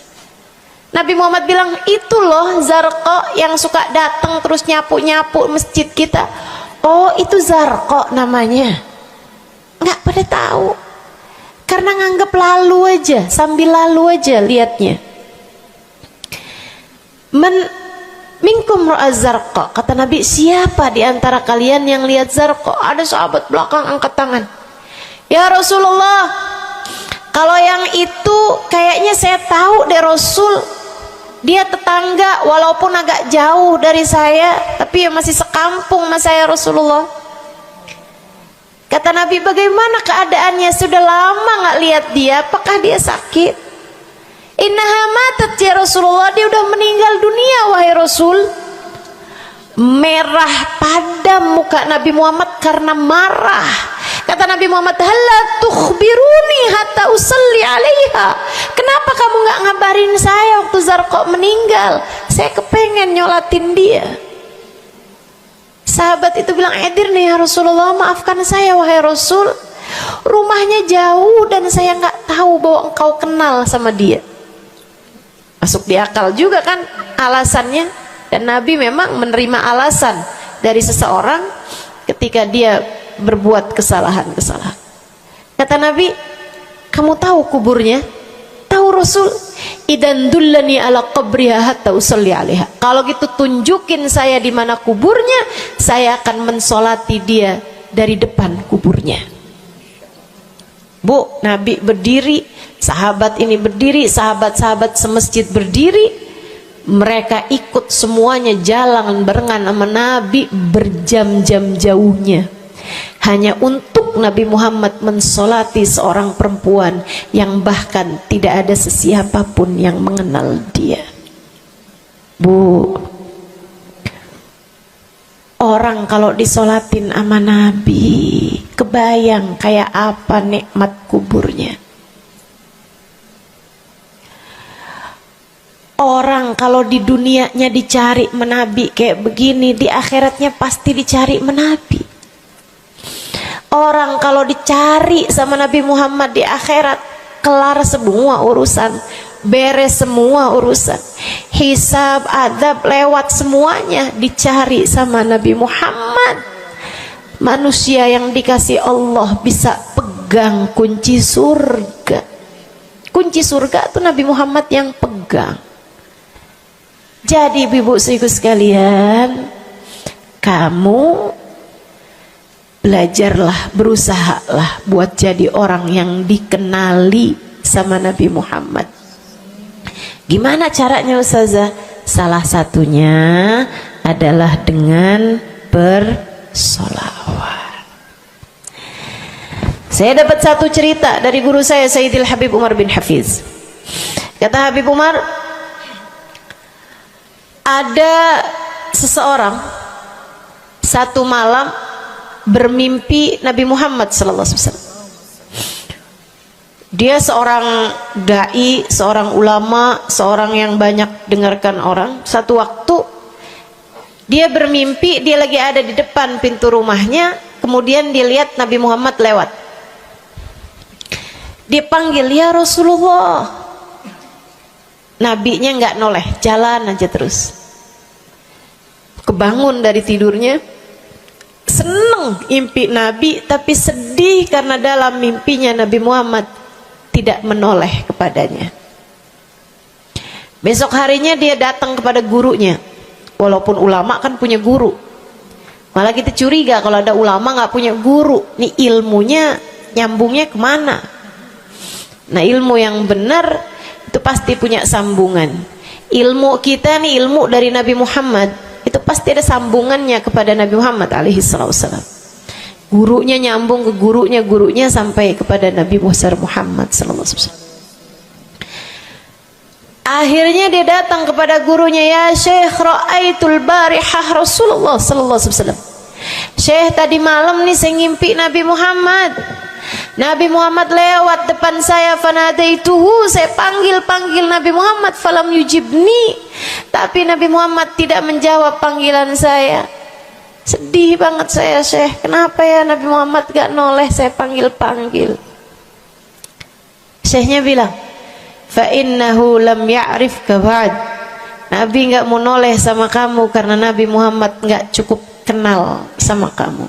Nabi Muhammad bilang, itu loh Zarqa yang suka datang terus nyapu-nyapu masjid kita. Oh, itu Zarqa namanya. Nggak pada tahu, karena nganggep lalu aja, sambil lalu aja liatnya. Minkum ra'a Zarqa, kata Nabi, siapa di antara kalian yang lihat Zarqa? Ada sahabat belakang angkat tangan. Ya Rasulullah, kalau yang itu kayaknya saya tahu deh Rasul. Dia tetangga, walaupun agak jauh dari saya, tapi ya masih sekampung sama saya Rasulullah. Kata Nabi, bagaimana keadaannya? Sudah lama nggak lihat dia, apakah dia sakit? Innaha matat ya Rasulullah, dia udah meninggal dunia wahai Rasul. Merah padam muka Nabi Muhammad karena marah. Kata Nabi Muhammad, halla tukhbiruni hatta usalli alaiha. Kenapa kamu nggak ngabarin saya waktu Zarqa meninggal? Saya kepengen nyolatin dia. Sahabat itu bilang, edir nih ya Rasulullah, maafkan saya wahai Rasul, rumahnya jauh dan saya nggak tahu bahwa engkau kenal sama dia. Masuk di akal juga kan alasannya. Dan Nabi memang menerima alasan dari seseorang ketika dia berbuat kesalahan-kesalahan. Kata Nabi, kamu tahu kuburnya? Tahu Rasul? Idan dullani ala qabriha hatta usalli alaiha. Kalau gitu tunjukin saya di mana kuburnya, saya akan mensolati dia dari depan kuburnya. Bu, Nabi berdiri, sahabat ini berdiri, sahabat-sahabat semasjid berdiri. Mereka ikut semuanya jalan barengan sama Nabi berjam-jam jauhnya, hanya untuk Nabi Muhammad mensolati seorang perempuan yang bahkan tidak ada sesiapapun yang mengenal dia. Bu, orang kalau disolatin sama Nabi, kebayang kayak apa nikmat kuburnya. Orang Orang kalau di dunianya dicari menabi kayak begini, di akhiratnya pasti dicari menabi. Orang kalau dicari sama Nabi Muhammad di akhirat, kelar semua urusan, beres semua urusan, hisab, adab lewat semuanya, dicari sama Nabi Muhammad. Manusia yang dikasih Allah bisa pegang kunci surga. Kunci surga itu Nabi Muhammad yang pegang. Jadi ibu-ibu sekalian, kamu belajarlah, berusahalah buat jadi orang yang dikenali sama Nabi Muhammad. Gimana caranya Ustazah? Salah satunya adalah dengan bersolawat. Saya dapat satu cerita dari guru saya, Sayyidil Habib Umar bin Hafiz. Kata Habib Umar, ada seseorang satu malam bermimpi Nabi Muhammad sallallahu alaihi wasallam. Dia seorang dai, seorang ulama, seorang yang banyak dengarkan orang. Satu waktu dia bermimpi, dia lagi ada di depan pintu rumahnya, kemudian dia lihat Nabi Muhammad lewat. Dia panggil, ya Rasulullah. Nabinya nggak noleh, jalan aja terus. Kebangun dari tidurnya, seneng impi Nabi, tapi sedih karena dalam mimpinya Nabi Muhammad tidak menoleh kepadanya. Besok harinya dia datang kepada gurunya. Walaupun ulama kan punya guru, malah kita curiga kalau ada ulama nggak punya guru. Nih ilmunya nyambungnya kemana? Nah, ilmu yang benar itu pasti punya sambungan. Ilmu kita nih, ilmu dari Nabi Muhammad, itu pasti ada sambungannya kepada Nabi Muhammad alaihi wasallam. Gurunya nyambung ke gurunya sampai kepada Nabi Muhammad sallallahu alaihi wasallam. Akhirnya dia datang kepada gurunya, ya Syekh, ra'aitul barihah Rasulullah sallallahu alaihi wasallam. Syekh, tadi malam nih saya ngimpi Nabi Muhammad. Nabi Muhammad lewat depan saya, fanadaituhu, saya panggil Nabi Muhammad, falam yujibni, tapi Nabi Muhammad tidak menjawab panggilan saya. Sedih banget saya, Syekh, kenapa ya Nabi Muhammad gak noleh saya panggil. Syekhnya bilang, fa innahu lam ya'rifka ba'd. Nabi gak mau noleh sama kamu karena Nabi Muhammad gak cukup kenal sama kamu.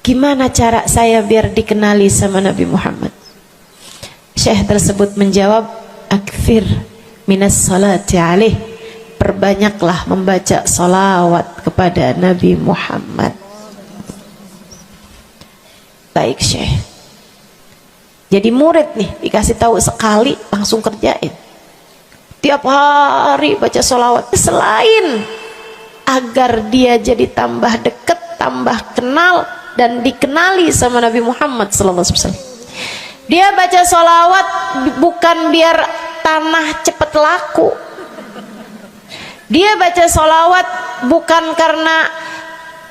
Gimana cara saya biar dikenali sama Nabi Muhammad? Syekh tersebut menjawab, akfir minas salati alaih, perbanyaklah membaca salawat kepada Nabi Muhammad. Baik Syekh. Jadi murid nih, dikasih tahu sekali langsung kerjain. Tiap hari baca salawat. Selain agar dia jadi tambah dekat, tambah kenal, dan dikenali sama Nabi Muhammad sallallahu alaihi wasallam. Dia baca sholawat bukan biar tanah cepat laku. Dia baca sholawat bukan karena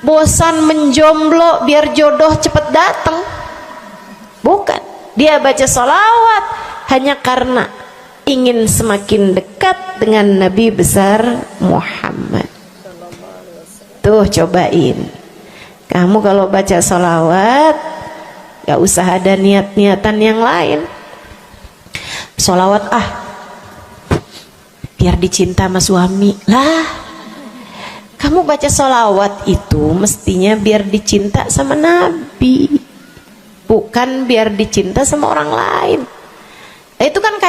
bosan menjomblo biar jodoh cepat datang. Bukan. Dia baca sholawat hanya karena ingin semakin dekat dengan Nabi besar Muhammad. Tuh cobain. Kamu kalau baca sholawat gak usah ada niat-niatan yang lain. Sholawat biar dicinta sama suami lah. Kamu baca sholawat itu mestinya biar dicinta sama Nabi, bukan biar dicinta sama orang lain. Itu kan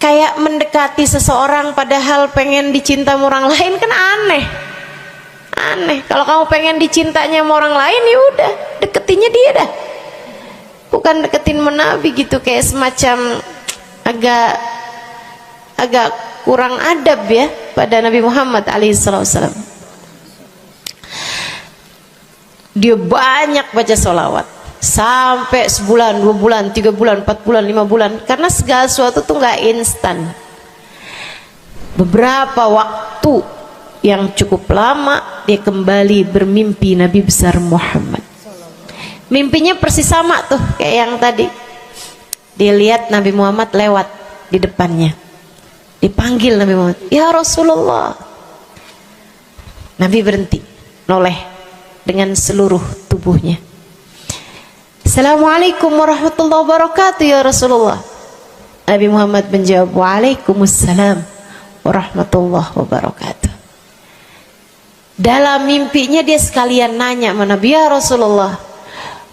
kayak mendekati seseorang padahal pengen dicinta sama orang lain, kan aneh. Kalau kamu pengen dicintanya sama orang lain, ya udah deketinnya dia dah, bukan deketin Nabi gitu, kayak semacam agak kurang adab ya pada Nabi Muhammad alaihissalam. Dia banyak baca sholawat sampai sebulan, 2 bulan, 3 bulan, 4 bulan, 5 bulan, karena segala sesuatu tuh nggak instan. Beberapa waktu yang cukup lama dia kembali bermimpi Nabi besar Muhammad. Mimpinya persis sama tuh kayak yang tadi. Dilihat Nabi Muhammad lewat di depannya. Dipanggil Nabi Muhammad, "Ya Rasulullah." Nabi berhenti, noleh dengan seluruh tubuhnya. "Assalamualaikum warahmatullahi wabarakatuh ya Rasulullah." Nabi Muhammad menjawab, "Waalaikumsalam warahmatullahi wabarakatuh." Dalam mimpinya dia sekalian nanya sama Nabi, "Ya Rasulullah,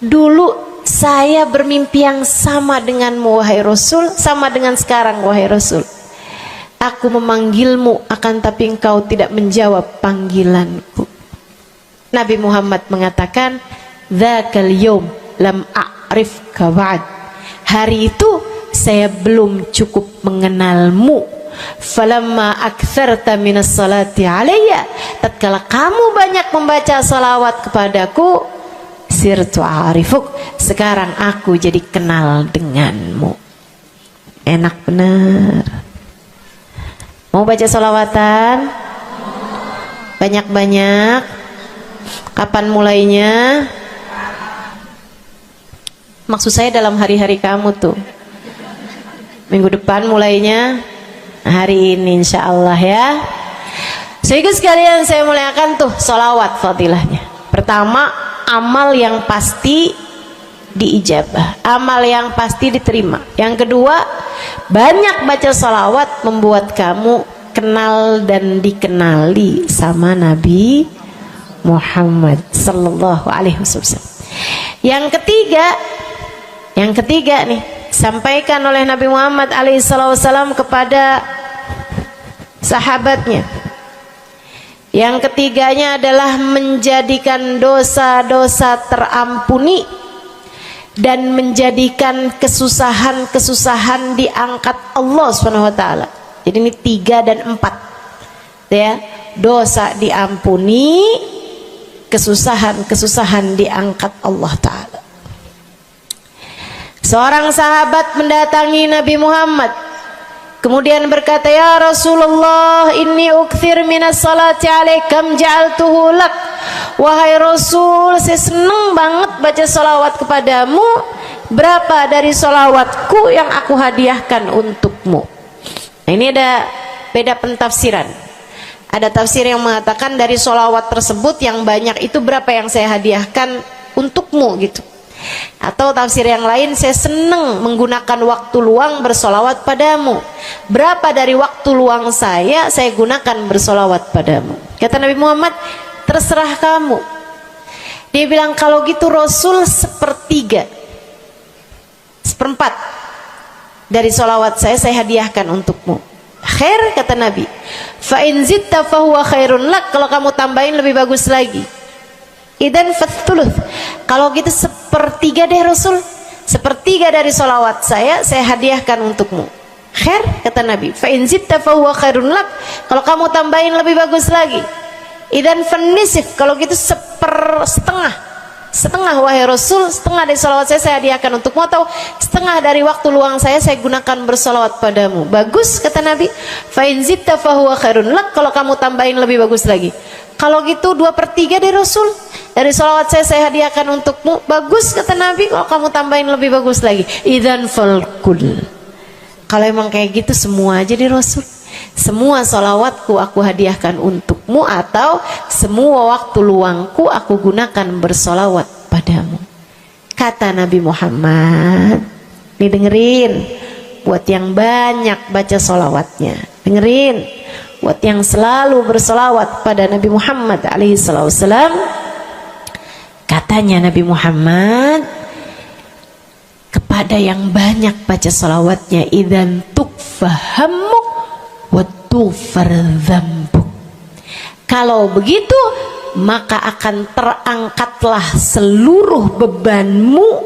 dulu saya bermimpi yang sama denganmu wahai Rasul, sama dengan sekarang wahai Rasul. Aku memanggilmu akan tapi engkau tidak menjawab panggilanku." Nabi Muhammad mengatakan, "Dzakal yaum lam a'rifka ba'd." Hari itu saya belum cukup mengenalmu. Falamma aktsarta minas salati alayya, tatkala kamu banyak membaca salawat kepadaku, sirtu arifuk, sekarang aku jadi kenal denganmu. Enak bener. Mau baca salawatan? Banyak-banyak. Kapan mulainya? Maksud saya dalam hari-hari kamu tuh. Minggu depan mulainya, hari ini insya Allah ya. Sehingga sekalian saya muliakan tuh salawat fadilahnya. Pertama, amal yang pasti diijabah, amal yang pasti diterima. Yang kedua, banyak baca salawat membuat kamu kenal dan dikenali sama Nabi Muhammad sallallahu alaihi wasallam. Yang ketiga nih, sampaikan oleh Nabi Muhammad alaihi wasallam kepada sahabatnya. Yang ketiganya adalah menjadikan dosa-dosa terampuni dan menjadikan kesusahan-kesusahan diangkat Allah Subhanahu wa taala. Jadi ini 3 dan 4. Ya, dosa diampuni, kesusahan-kesusahan diangkat Allah taala. Seorang sahabat mendatangi Nabi Muhammad, kemudian berkata, "Ya Rasulullah, inni ukthir minas salati alaikam ja'altuhu lak." Wahai Rasul, saya senang banget baca salawat kepadamu. Berapa dari salawatku yang aku hadiahkan untukmu? Nah, ini ada beda pentafsiran. Ada tafsir yang mengatakan dari salawat tersebut yang banyak itu berapa yang saya hadiahkan untukmu gitu. Atau tafsir yang lain, saya senang menggunakan waktu luang bersolawat padamu. Berapa dari waktu luang saya gunakan bersolawat padamu? Kata Nabi Muhammad, terserah kamu. Dia bilang, kalau gitu Rasul 1/3, 1/4 dari solawat saya hadiahkan untukmu. Khair, kata Nabi. Fa in zitta fahuwa khairun lak. Kalau kamu tambahin lebih bagus lagi. Idan fathuluth, kalau gitu 1/3 deh Rasul, 1/3 dari solawat saya hadiahkan untukmu. Khair, kata Nabi. Fa in zitta fahuwa khairun lak. Kalau kamu tambahin lebih bagus lagi. Idan fanisif, kalau gitu 1/2 wahai Rasul, 1/2 dari solawat saya hadiahkan untukmu, atau 1/2 dari waktu luang saya gunakan bersolawat padamu. Bagus, kata Nabi. Fa in zitta fahuwa khairun lak. Kalau kamu tambahin lebih bagus lagi. Kalau gitu 2/3 deh Rasul, dari salawat saya hadiahkan untukmu. Bagus, kata Nabi. Kalau kamu tambahin lebih bagus lagi. Idzan falkul. Kalau emang kayak gitu semua aja di Rasul. Semua salawatku aku hadiahkan untukmu, atau semua waktu luangku aku gunakan bersolawat padamu. Kata Nabi Muhammad. Nih dengerin, buat yang banyak baca solawatnya, dengerin. Buat yang selalu bersolawat pada Nabi Muhammad alaihi wasallam, katanya Nabi Muhammad kepada yang banyak baca solawatnya, idzan tukfahamuk wa tughfar dzambuk. Kalau begitu maka akan terangkatlah seluruh bebanmu,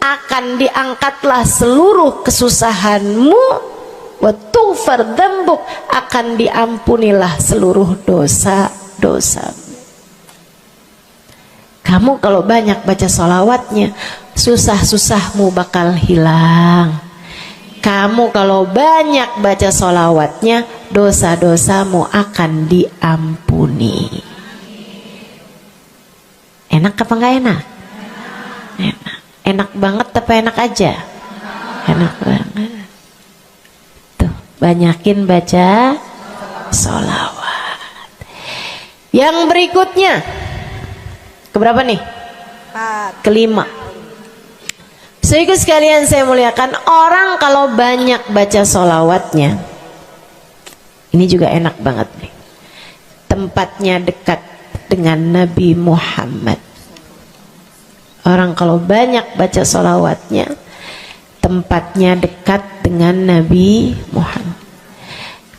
akan diangkatlah seluruh kesusahanmu, wa tughfar dzambuk, akan diampunilah seluruh dosa-dosa. Kamu kalau banyak baca sholawatnya, susah-susahmu bakal hilang. Kamu kalau banyak baca sholawatnya, dosa-dosamu akan diampuni. Enak apa enggak enak? Enak. Enak banget apa enak aja? Enak banget. Tuh, banyakin baca sholawat. Yang berikutnya, keberapa nih? Kelima. Saudaraku sekalian saya muliakan, orang kalau banyak baca sholawatnya, ini juga enak banget nih. Tempatnya dekat dengan Nabi Muhammad. Orang kalau banyak baca sholawatnya, tempatnya dekat dengan Nabi Muhammad.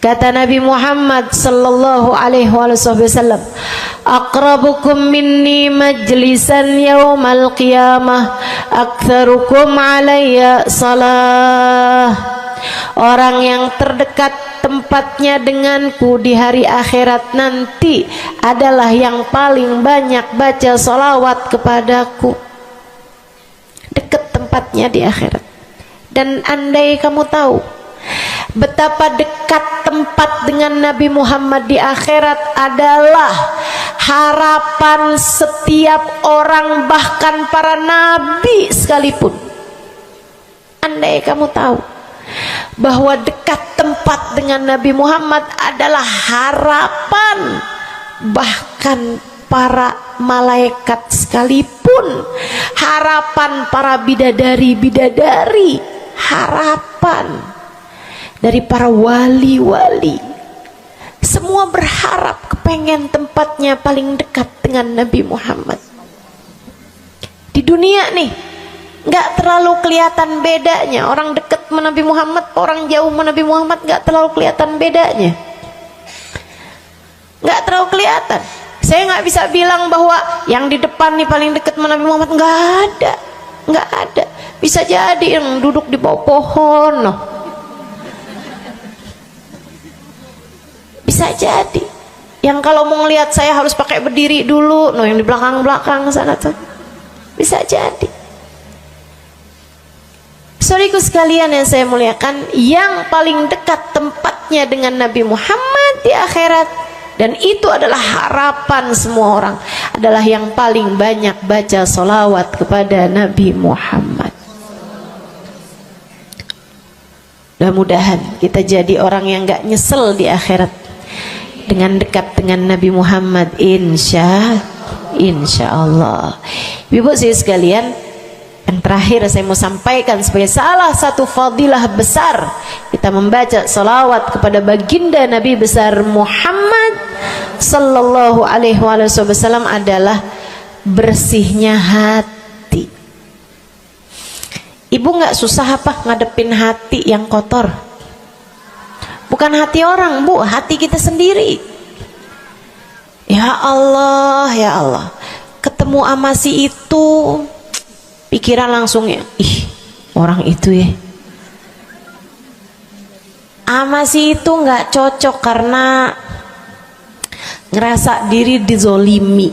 Kata Nabi Muhammad sallallahu alaihi wasallam, aqrabukum minni majlisan yaumal qiyamah aktsarukum alayya salah. Orang yang terdekat tempatnya denganku di hari akhirat nanti adalah yang paling banyak baca sholawat kepadaku. Dekat tempatnya di akhirat. Dan andai kamu tahu betapa dekat tempat dengan Nabi Muhammad di akhirat adalah harapan setiap orang, bahkan para nabi sekalipun. Andai kamu tahu bahwa dekat tempat dengan Nabi Muhammad adalah harapan bahkan para malaikat sekalipun, harapan para bidadari-bidadari, harapan dari para wali-wali, semua berharap kepengen tempatnya paling dekat dengan Nabi Muhammad. Di dunia nih nggak terlalu kelihatan bedanya, orang dekat sama Nabi Muhammad, orang jauh sama Nabi Muhammad nggak terlalu kelihatan bedanya, nggak terlalu kelihatan. Saya nggak bisa bilang bahwa yang di depan nih paling dekat sama Nabi Muhammad, nggak ada. Bisa jadi yang duduk di bawah pohon, noh. Bisa jadi yang kalau mau ngelihat saya harus pakai berdiri dulu, no, yang di belakang sana tuh. Bisa jadi. Saudaraku sekalian yang saya muliakan, yang paling dekat tempatnya dengan Nabi Muhammad di akhirat, dan itu adalah harapan semua orang, adalah yang paling banyak baca sholawat kepada Nabi Muhammad. Mudah-mudahan kita jadi orang yang gak nyesel di akhirat dengan dekat dengan Nabi Muhammad, insya Allah. Ibu saya sekalian, yang terakhir saya mau sampaikan sebagai salah satu fadilah besar kita membaca salawat kepada baginda Nabi besar Muhammad sallallahu alaihi wasallam adalah bersihnya hati. Ibu nggak susah apa ngadepin hati yang kotor? Bukan hati orang, Bu, hati kita sendiri. Ya Allah, ketemu sama si itu, pikiran langsung ya, ih, orang itu ya, sama si itu nggak cocok karena ngerasa diri dizolimi.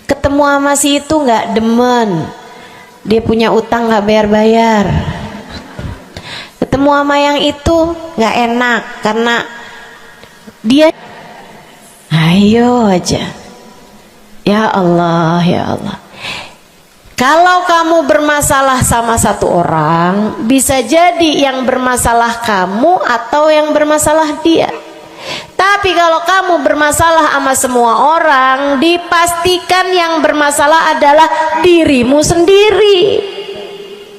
Ketemu sama si itu nggak demen, dia punya utang nggak bayar-bayar. Ketemu sama yang itu nggak enak karena dia, ayo aja. Ya Allah. Kalau kamu bermasalah sama satu orang, bisa jadi yang bermasalah kamu atau yang bermasalah dia. Tapi kalau kamu bermasalah sama semua orang, dipastikan yang bermasalah adalah dirimu sendiri.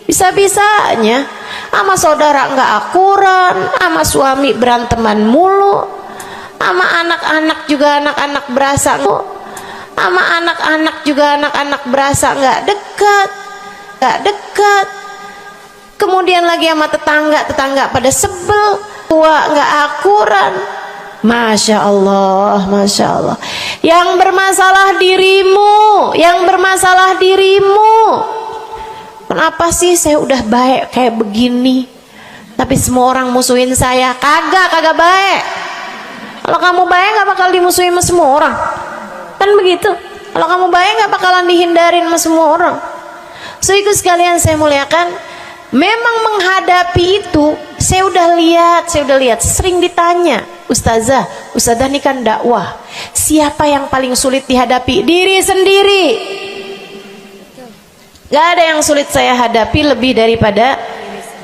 Bisa-bisanya sama saudara nggak akuran, sama suami beranteman mulu, sama anak-anak juga anak-anak berasa, sama anak-anak juga anak-anak berasa nggak dekat. Kemudian lagi sama tetangga pada sebel, tua nggak akuran. Masya Allah. Yang bermasalah dirimu. Kenapa sih saya udah baik kayak begini, tapi semua orang musuhin saya? Kagak baik. Kalau kamu baik nggak bakal dimusuhin sama semua orang, kan begitu? Kalau kamu baik nggak bakalan dihindarin sama semua orang. So ikut sekalian saya muliakan, memang menghadapi itu saya udah lihat sering ditanya, Ustazah ini kan dakwah, siapa yang paling sulit dihadapi? Diri sendiri. Gak ada yang sulit saya hadapi lebih daripada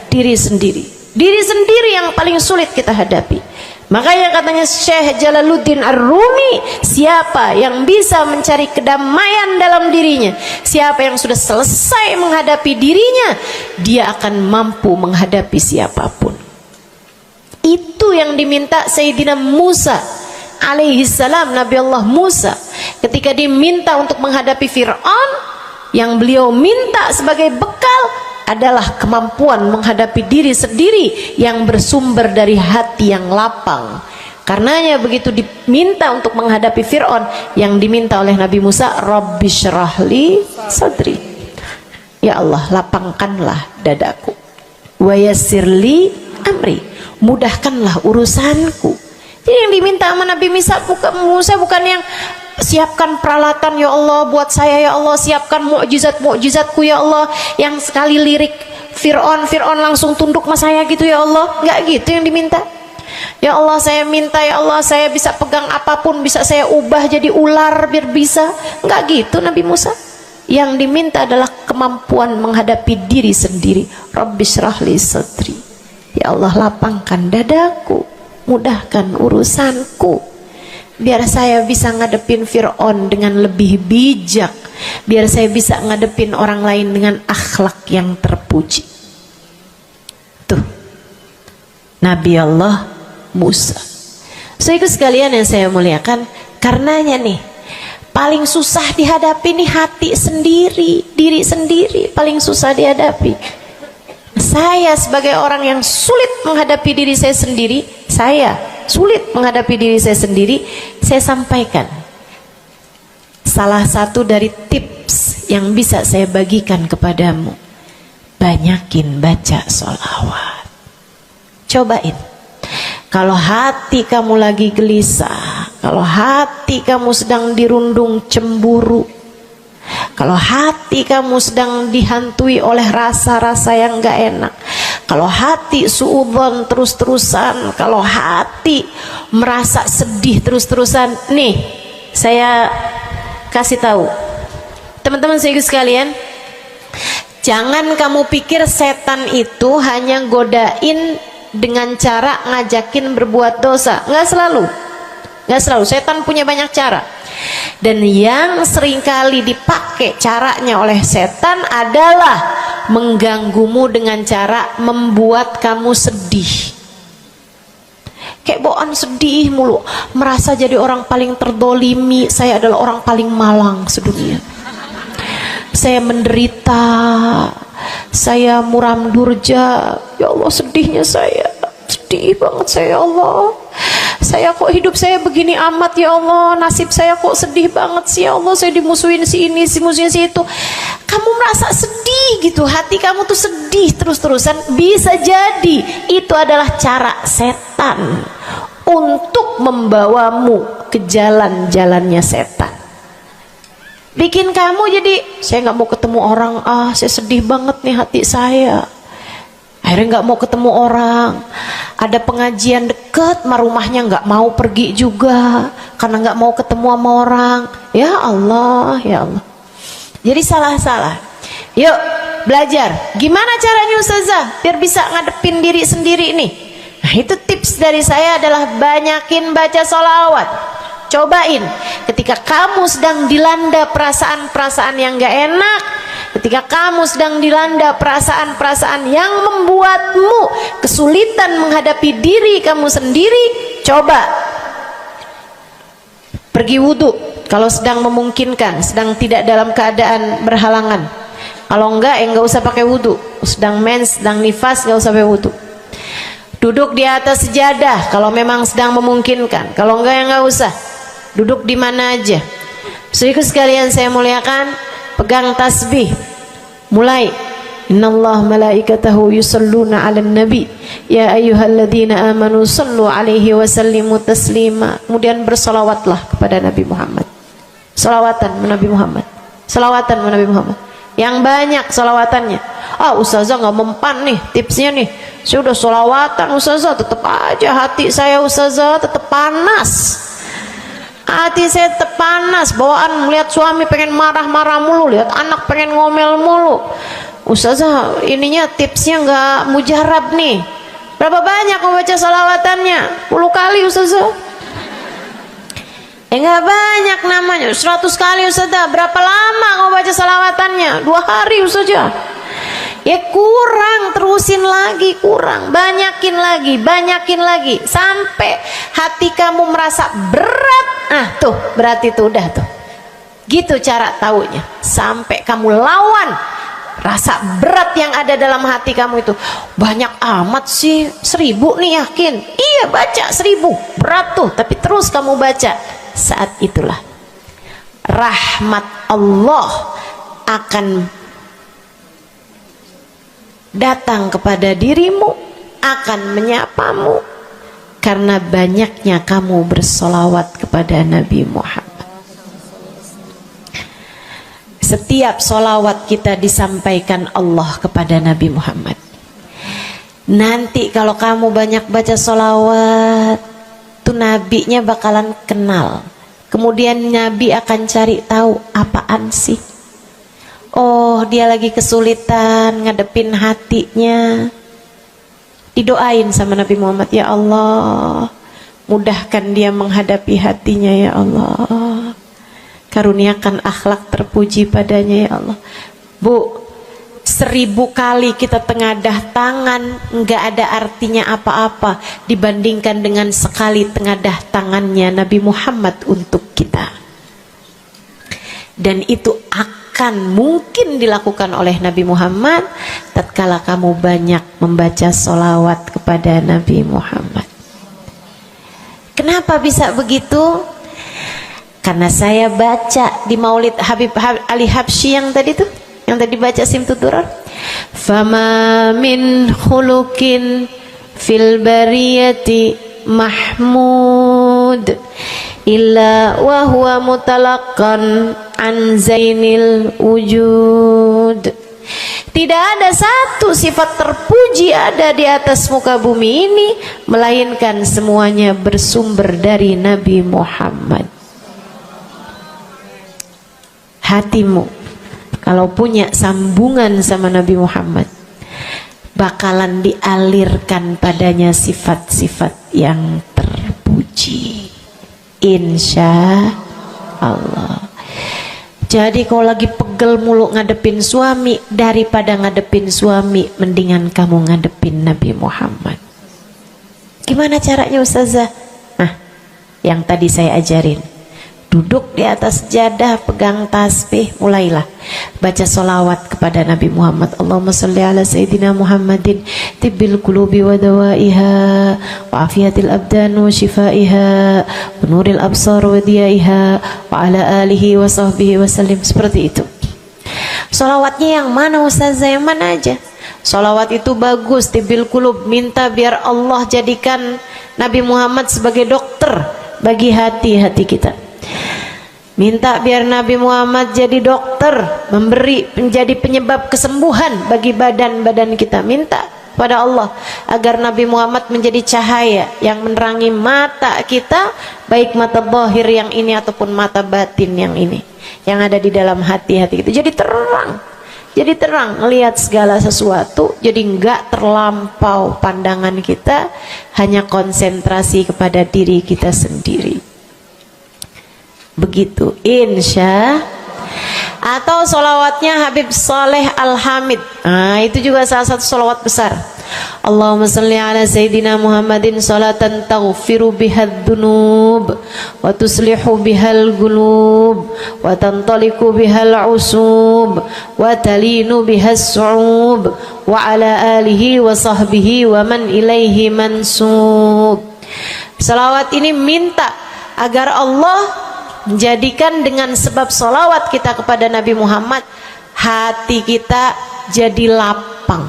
diri sendiri. Diri sendiri yang paling sulit kita hadapi. Makanya katanya Syekh Jalaluddin Ar-Rumi, siapa yang bisa mencari kedamaian dalam dirinya, siapa yang sudah selesai menghadapi dirinya, dia akan mampu menghadapi siapapun. Itu yang diminta Sayyidina Musa alaihi salam, Nabi Allah Musa, ketika diminta untuk menghadapi Fir'aun, yang beliau minta sebagai bekal adalah kemampuan menghadapi diri sendiri yang bersumber dari hati yang lapang. Karenanya begitu diminta untuk menghadapi Fir'aun, yang diminta oleh Nabi Musa, Rabbi syrahli sadri, ya Allah lapangkanlah dadaku, wa yassirli amri, mudahkanlah urusanku. Jadi yang diminta sama Nabi Musa bukan yang siapkan peralatan ya Allah buat saya, ya Allah siapkan mukjizat-mukjizatku ya Allah, yang sekali lirik Fir'aun langsung tunduk sama saya gitu ya Allah. Enggak gitu yang diminta. Ya Allah saya minta, ya Allah saya bisa pegang apapun, bisa saya ubah jadi ular biar bisa. Enggak gitu Nabi Musa. Yang diminta adalah kemampuan menghadapi diri sendiri. Rabbi syrahli sadri, ya Allah lapangkan dadaku, mudahkan urusanku, biar saya bisa ngadepin Fir'aun dengan lebih bijak, biar saya bisa ngadepin orang lain dengan akhlak yang terpuji. Tuh Nabi Allah Musa. So ikut sekalian yang saya muliakan, karenanya nih paling susah dihadapi nih hati sendiri, diri sendiri paling susah dihadapi. Saya sebagai orang yang sulit menghadapi diri saya sendiri, saya sampaikan salah satu dari tips yang bisa saya bagikan kepadamu. Banyakin baca sholawat. Cobain. Kalau hati kamu lagi gelisah, kalau hati kamu sedang dirundung cemburu, kalau hati kamu sedang dihantui oleh rasa-rasa yang gak enak, kalau hati suudzon terus-terusan, kalau hati merasa sedih terus-terusan, nih saya kasih tahu teman-teman saya sekalian, jangan kamu pikir setan itu hanya godain dengan cara ngajakin berbuat dosa. Nggak selalu. Setan punya banyak cara. Dan yang seringkali dipakai caranya oleh setan adalah mengganggumu dengan cara membuat kamu sedih. Kayak bawaan sedih mulu, merasa jadi orang paling terdolimi. Saya adalah orang paling malang sedunia. Saya menderita, saya muram durja, ya Allah sedihnya saya, sedih banget saya, ya Allah saya kok hidup saya begini amat ya Allah, nasib saya kok sedih banget sih ya Allah, saya dimusuhin si ini, si musuhin si itu. Kamu merasa sedih gitu, hati kamu tuh sedih terus-terusan, bisa jadi itu adalah cara setan untuk membawamu ke jalan-jalannya setan. Bikin kamu jadi, saya nggak mau ketemu orang, saya sedih banget nih hati saya. Akhirnya nggak mau ketemu orang. Ada pengajian deket, sama rumahnya nggak mau pergi juga, karena nggak mau ketemu sama orang. Ya Allah, ya Allah. Jadi salah-salah. Yuk belajar. Gimana caranya Ustazah biar bisa ngadepin diri sendiri nih? Nah itu tips dari saya adalah banyakin baca sholawat. Cobain ketika kamu sedang dilanda perasaan-perasaan yang gak enak, ketika kamu sedang dilanda perasaan-perasaan yang membuatmu kesulitan menghadapi diri kamu sendiri, coba pergi wudhu kalau sedang memungkinkan, sedang tidak dalam keadaan berhalangan. Kalau enggak ya enggak usah pakai wudhu. Sedang mens, sedang nifas, enggak usah pakai wudhu. Duduk di atas sejadah kalau memang sedang memungkinkan, kalau enggak ya enggak usah. Duduk di mana aja. Saudaraku sekalian saya muliakan, pegang tasbih. Mulai. Innallaha malaikatahu yusalluna 'alan nabi ya ayyuhalladzina amanu sallu 'alaihi wa sallimu taslima. Kemudian bersolawatlah kepada Nabi Muhammad. Solawatan Nabi Muhammad. Solawatan Nabi Muhammad. Yang banyak solawatannya. Ustazah nggak mempan nih tipsnya nih. Saya udah solawatan Ustazah, tetap aja hati saya Ustazah tetap panas. Hati saya tetap panas, bawaan melihat suami pengen marah-marah mulu, lihat anak pengen ngomel mulu. Ustazah ininya tipsnya nggak mujarab nih. Berapa banyak mau baca salawatannya? 10 kali Ustazah. Nggak banyak namanya, 100 kali Ustazah. Berapa lama mau baca salawatannya? 2 hari Ustazah. Ya kurang, terusin lagi, kurang, banyakin lagi sampai hati kamu merasa berat. Tuh berarti tuh udah tuh. Gitu cara taunya. Sampai kamu lawan rasa berat yang ada dalam hati kamu itu. Banyak amat sih, 1000 nih yakin. Iya baca 1000, berat tuh, tapi terus kamu baca. Saat itulah rahmat Allah akan datang kepada dirimu, akan menyapamu karena banyaknya kamu bersolawat kepada Nabi Muhammad. Setiap solawat kita disampaikan Allah kepada Nabi Muhammad. Nanti kalau kamu banyak baca solawat, tuh nabinya bakalan kenal. Kemudian Nabi akan cari tahu apaan sih. Oh, dia lagi kesulitan ngadepin hatinya. Didoain sama Nabi Muhammad, ya Allah, mudahkan dia menghadapi hatinya ya Allah. Karuniakan akhlak terpuji padanya ya Allah. Bu, 1000 kali kita tengadah tangan nggak ada artinya apa-apa dibandingkan dengan sekali tengadah tangannya Nabi Muhammad untuk kita. Dan itu akan mungkin dilakukan oleh Nabi Muhammad tatkala kamu banyak membaca sholawat kepada Nabi Muhammad. Kenapa bisa begitu? Karena saya baca di Maulid Habib Ali Habsyi yang tadi tuh, yang tadi baca Simtud Durar. Fama min khuluqin fil bariyati mahmud illa wa huwa mutalaqqan an zainil wujud. Tidak ada satu sifat terpuji ada di atas muka bumi ini melainkan semuanya bersumber dari Nabi Muhammad. Hatimu kalau punya sambungan sama Nabi Muhammad bakalan dialirkan padanya sifat-sifat yang terpuji, insya Allah. Jadi kalau lagi pegel mulu ngadepin suami, daripada ngadepin suami mendingan kamu ngadepin Nabi Muhammad. Gimana caranya Ustazah? Nah, yang tadi saya ajarin. Duduk di atas sejadah, pegang tasbih, mulailah baca solawat kepada Nabi Muhammad. Allahumma salli ala Sayyidina Muhammadin tibbil qulubi wa dawaiha wa afiyatil abdan wa shifaiha wa nuril absar wa diyaiha wa ala alihi wa sahbihi wa sallim. Seperti itu. Solawatnya yang mana Ustazah? Yang mana aja? Solawat itu bagus, tibbil qulub, minta biar Allah jadikan Nabi Muhammad sebagai dokter bagi hati-hati kita. Minta biar Nabi Muhammad jadi dokter, menjadi penyebab kesembuhan bagi badan-badan kita. Minta pada Allah agar Nabi Muhammad menjadi cahaya yang menerangi mata kita, baik mata zahir yang ini ataupun mata batin yang ini, yang ada di dalam hati-hati kita. Jadi terang melihat segala sesuatu, jadi enggak terlampau pandangan kita, hanya konsentrasi kepada diri kita sendiri. Begitu, insya. Atau solawatnya Habib Saleh Al-Hamid. Nah, itu juga salah satu solawat besar. Allahumma salli ala Sayyidina Muhammadin salatan taghfiru bihad dunub wa tuslihu bihal gulub wa tantaliku bihal usub wa talinu bihas su'ub wa ala alihi wa sahbihi wa man ilaihi mansub. Salawat ini minta agar Allah menjadikan dengan sebab solawat kita kepada Nabi Muhammad, hati kita jadi lapang,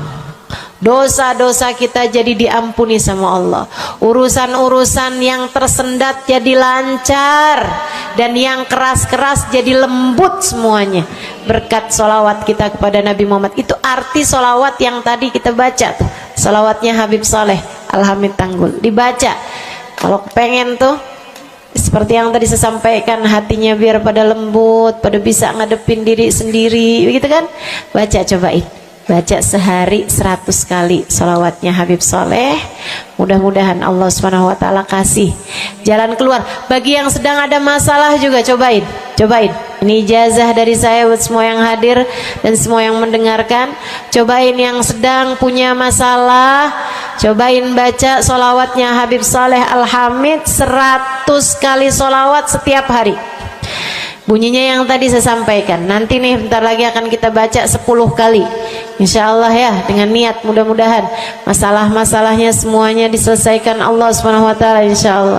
dosa-dosa kita jadi diampuni sama Allah, urusan-urusan yang tersendat jadi lancar, dan yang keras-keras jadi lembut semuanya berkat solawat kita kepada Nabi Muhammad. Itu arti solawat yang tadi kita baca tuh, solawatnya Habib Saleh Al-Hamid Tanggul. Dibaca kalau pengen tuh seperti yang tadi saya sampaikan, hatinya biar pada lembut, pada bisa ngadepin diri sendiri, begitu kan? Baca, cobain. baca sehari 100 kali sholawatnya Habib Soleh. Mudah-mudahan Allah Subhanahu wa ta'ala kasih jalan keluar. Bagi yang sedang ada masalah juga cobain. Ini ijazah dari saya buat semua yang hadir dan semua yang mendengarkan. Cobain yang sedang punya masalah, cobain baca sholawatnya Habib Soleh Al-Hamid 100 kali sholawat setiap hari. Bunyinya yang tadi saya sampaikan. Nanti nih bentar lagi akan kita baca 10 kali. Insya Allah ya, dengan niat mudah-mudahan masalah-masalahnya semuanya diselesaikan Allah Subhanahu wa ta'ala, insya Allah.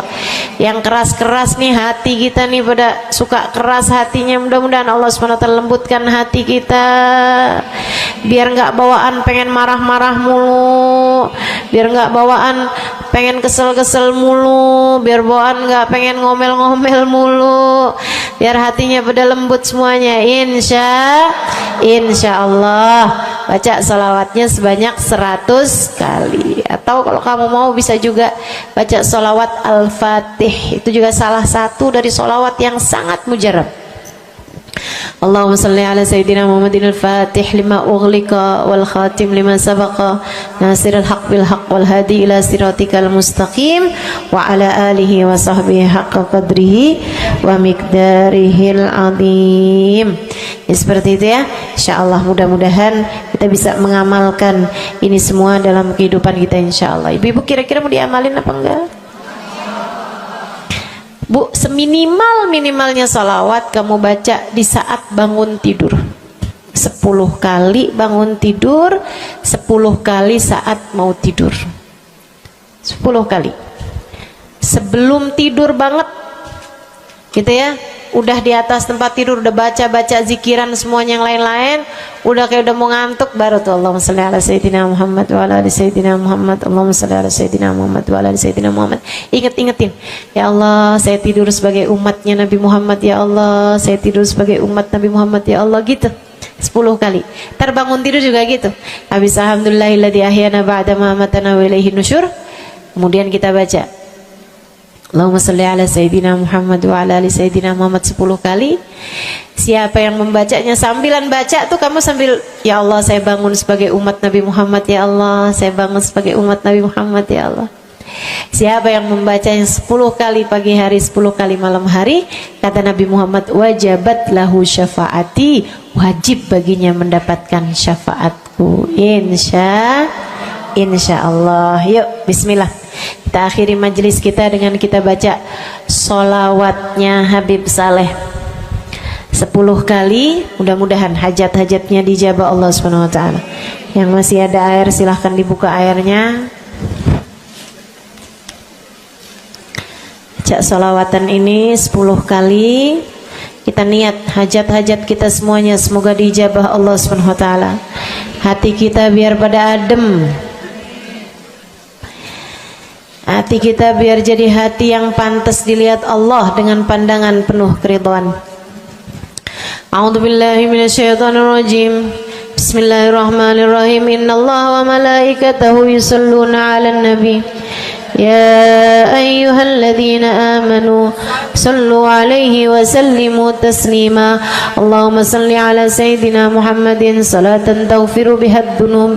Yang keras-keras nih hati kita nih, pada suka keras hatinya, mudah-mudahan Allah Subhanahu wa ta'ala lembutkan hati kita, biar nggak bawaan pengen marah-marah mulu, biar nggak bawaan pengen kesel-kesel mulu, biar bawaan nggak pengen ngomel-ngomel mulu, biar hatinya pada lembut semuanya. Insya Allah baca salawatnya sebanyak 100 kali. Atau kalau kamu mau bisa juga baca salawat Al-Fatih, itu juga salah satu dari salawat yang sangat mujarab. Allahumma salli ala Sayyidina Muhammadin al-Fatih lima ughliqa wal khatim lima sabaqa nasirul haq bil haq wal hadi ila siratikal mustaqim wa ala alihi wa sahbihi haqqa qadrihi wa miqdarihil azim. Ya, seperti itu ya. Insyaallah mudah-mudahan kita bisa mengamalkan ini semua dalam kehidupan kita insyaallah. Ibu-ibu kira-kira mau diamalin apa enggak? Bu, seminimal-minimalnya salawat kamu baca di saat bangun tidur 10 kali bangun tidur, 10 kali saat mau tidur, 10 kali sebelum tidur banget gitu ya. Udah di atas tempat tidur udah baca-baca zikiran semuanya yang lain-lain, udah kayak udah mau ngantuk, baru tuh Allahumma shalli ala Sayyidina Muhammad wa ala ali Sayyidina Muhammad, Allahumma shalli ala Sayyidina Muhammad wa ala ali Sayyidina Muhammad. Ingetin, ya Allah saya tidur sebagai umatnya Nabi Muhammad, ya Allah saya tidur sebagai umat Nabi Muhammad, ya Allah, gitu 10 kali. Terbangun tidur juga gitu. Habis alhamdulillahilladzi ahyana ba'da ma amatana wa ilaihi nusyur. Kemudian kita baca Allahumma salli ala Sayyidina Muhammad wa ala ali Sayyidina Muhammad 10 kali. Siapa yang membacanya sambilan baca tuh kamu sambil, ya Allah saya bangun sebagai umat Nabi Muhammad, ya Allah saya bangun sebagai umat Nabi Muhammad, ya Allah. Siapa yang membacanya 10 kali pagi hari, 10 kali malam hari, kata Nabi Muhammad, wajabat lahu syafaati, wajib baginya mendapatkan syafaatku. Insya Allah. Yuk bismillah, kita akhiri majelis kita dengan kita baca sholawatnya Habib Saleh 10 kali. Mudah-mudahan hajat-hajatnya dijabah Allah Subhanahu wa ta'ala. Yang masih ada air silahkan dibuka airnya. Baca sholawatan ini 10 kali. Kita niat hajat-hajat kita semuanya semoga dijabah Allah Subhanahu wa ta'ala. Hati kita biar pada adem, hati kita biar jadi hati yang pantas dilihat Allah dengan pandangan penuh keridhaan. A'udzubillahi minasyaitonirrajim. Bismillahirrahmanirrahim. Innallaha wa malaikatahu yusholluna 'alan nabi. يا أيها الذين آمنوا صلوا عليه وسلموا تسليما اللهم صل على سيدنا محمد صلاة تغفر بها الذنوب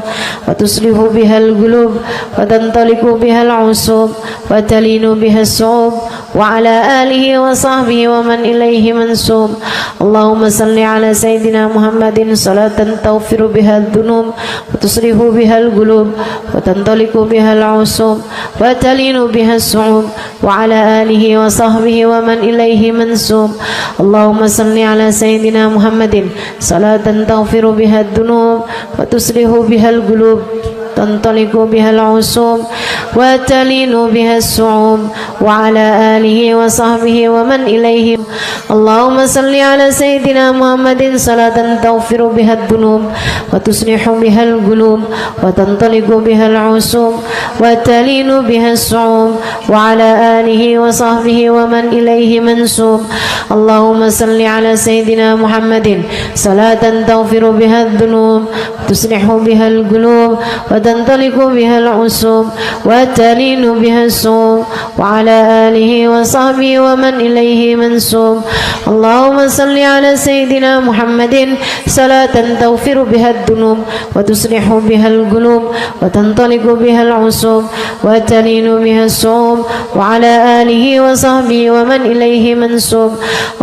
وتصلح بها القلوب وتنطلق بها العصوب وتلين بها الصعوب وعلى آله وصحبه ومن إليه منسوب اللهم صل على سيدنا محمد صلاة تغفر بها الذنوب وتصلح بها القلوب وتنطلق بها العصوب وتلين بها الصعوب وعلى آله وصحبه ومن إليه منسوب اللهم صل على سيدنا محمد صلاة تغفر بها الذنوب وتصلح بها القلوب تنطلق بها العصوب وتلين بها الصعوب وعلى آله وصحبه ومن إليه اللهم صل على سيدنا محمد صلاة تغفر بها الذنوب وتصلح بها القلوب وتنطلق بها العصوب وتلين بها الصعوب وعلى آله وصحبه ومن إليه منسوب اللهم صل على سيدنا محمد صلاة تغفر بها الذنوب وتصلح بها القلوب وتنطلق وتنطلق بها العصوب وتلين بها الصوم وعلى آله وصحبه ومن إليه منسوب. اللهم صل على سيدنا محمد صلاة تغفر بها الذنوب وتصلح بها القلوب وتنطلق بها العصوب وتلين بها الصوم وعلى آله وصحبه ومن إليه منسوب.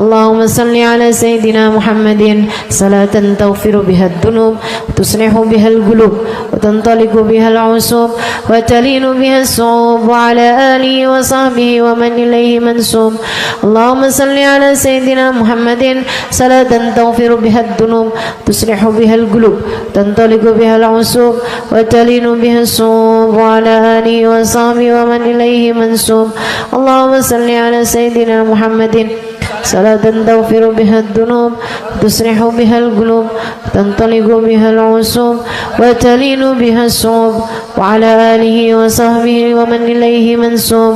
اللهم صل على سيدنا محمد صلاة تغفر بها الذنوب وتصلح بها القلوب وتنطلق بها العصوب وتلين بها الصوم وعلى آله وصحبه ومن إليه منسوب. اللهم صل على سيدنا محمد صلاة تغفر بها الذنوب تصلح بها القلوب تنطلق بها العصوب وتلين بها الصوم وعلى آله وصحبه ومن إليه منسوب. اللهم صل على سيدنا محمد صلاة تغفر بها الذنوب تصلح بها القلوب تنطلق بها العصوب وتلين بها الصوم وعلى آله وصحبه ومن إليه منسوب.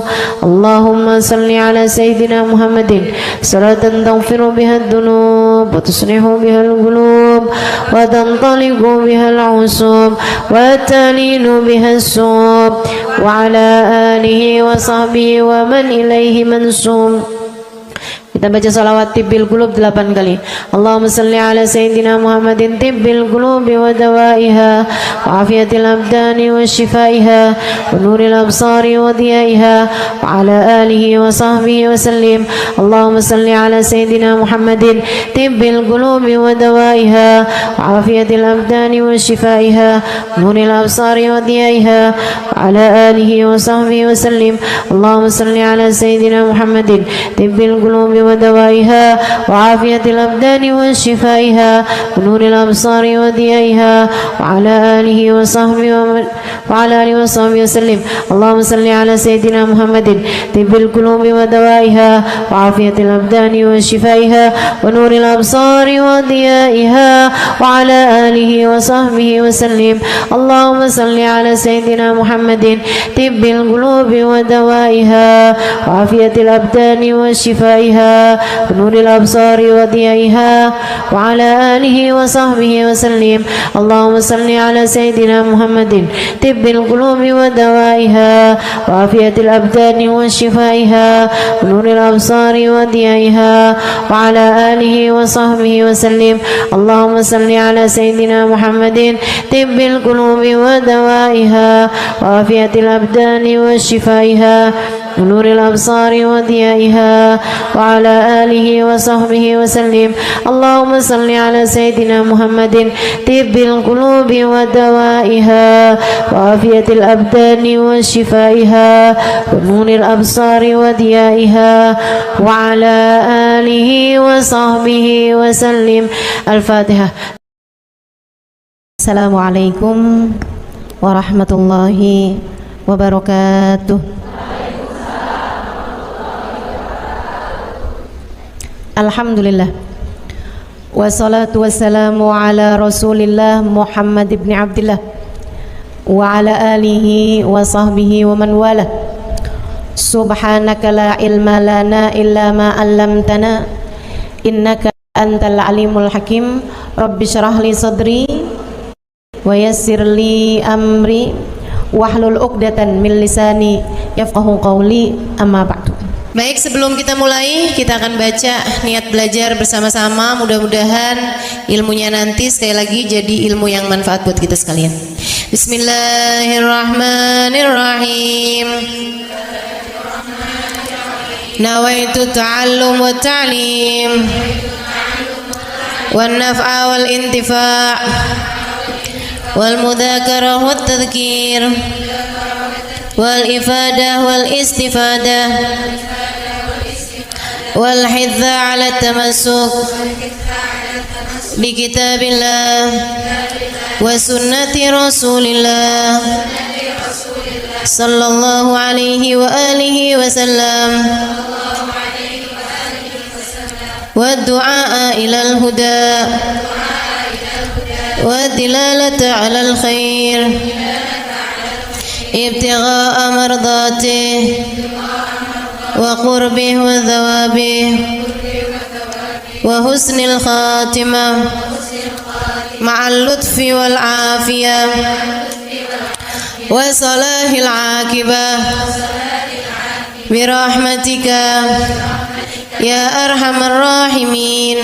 اللهم صل على سيدنا محمد صلاة تغفر بها الذنوب وتصلح بها القلوب وتنطلق بها العصوب وتلين بها الصوم وعلى آله وصحبه ومن إليه منسوب. Kita baca salawat tibbil qulub 8 kali. Allahumma salli ala sayyidina Muhammadin tibbil qulubi wa dawaiha wa afiyatil abdani wa shifaiha wa nuril absari wa diyaiha wa ala alihi wa sahbihi wa sallim. Allahumma salli ala sayyidina Muhammadin tibbil qulubi wa dawaiha wa afiyatil abdani wa shifaiha wa nuril absari wa diyaiha wa ala alihi wa sahbihi wa sallim. Allahumma salli ala sayyidina Muhammadin tibbil qulubi ودوائها وعافية الأبدان وشفائها ونور الأبصار وضيائها وعلى آله وصحبه وسلم. اللهم صل على سيدنا محمد طب القلوب ودوائها وعافية الأبدان وشفائها ونور الأبصار وضيائها وعلى آله وصحبه وسلم. اللهم صل على سيدنا محمد طب القلوب ودوائها وعافية الأبدان وشفائها ونور الأبصار وضيائها وعلى آله وصحبه وسلم. اللهم صل على سيدنا محمد طب القلوب ودوائها وعافية الأبدان وشفائها ونور الأبصار وضيائها وعلى آله وصحبه وسلم. اللهم صل على سيدنا محمد طب القلوب ودوائها وعافية الأبدان وشفائها ونور الأبصار وضيائها وعلى آله وصحبه وسلم. اللهم صل على سيدنا محمد طب القلوب ودوائها وعافية الأبدان وشفائها ونور الأبصار وضيائها وعلى آله وصحبه وسلم. الفاتحة. السلام عليكم ورحمة الله وبركاته. Alhamdulillah wassalatu wassalamu ala rasulillah Muhammad ibn Abdillah wa ala alihi wa sahbihi wa man wala. Subhanaka la ilma lana illa ma 'allamtana innaka antal alimul hakim. Rabbi syrah li sadri wa yassir li amri wahlul 'uqdatan min lisani yafqahu qawli. Amma ba'du. Baik, sebelum kita mulai, kita akan baca niat belajar bersama-sama. Mudah-mudahan ilmunya nanti sekali lagi jadi ilmu yang manfaat buat kita sekalian. Bismillahirrahmanirrahim. Nawaitu ta'allum wa ta'lim wan naf'a wal intifa' wal mudzakarah wat tadhkir wal ifadah wal istifadah wal hidza ala tamassuk bi kitabillah wa sunnati rasulillah sallallahu alaihi wa alihi wa sallam wa du'a ila al huda wa dilalata ala al khair ابتغاء مرضاته وقربه وثوابه وحسن الخاتمة مع اللطف والعافية وصلاح العاقبة برحمتك يا أرحم الراحمين.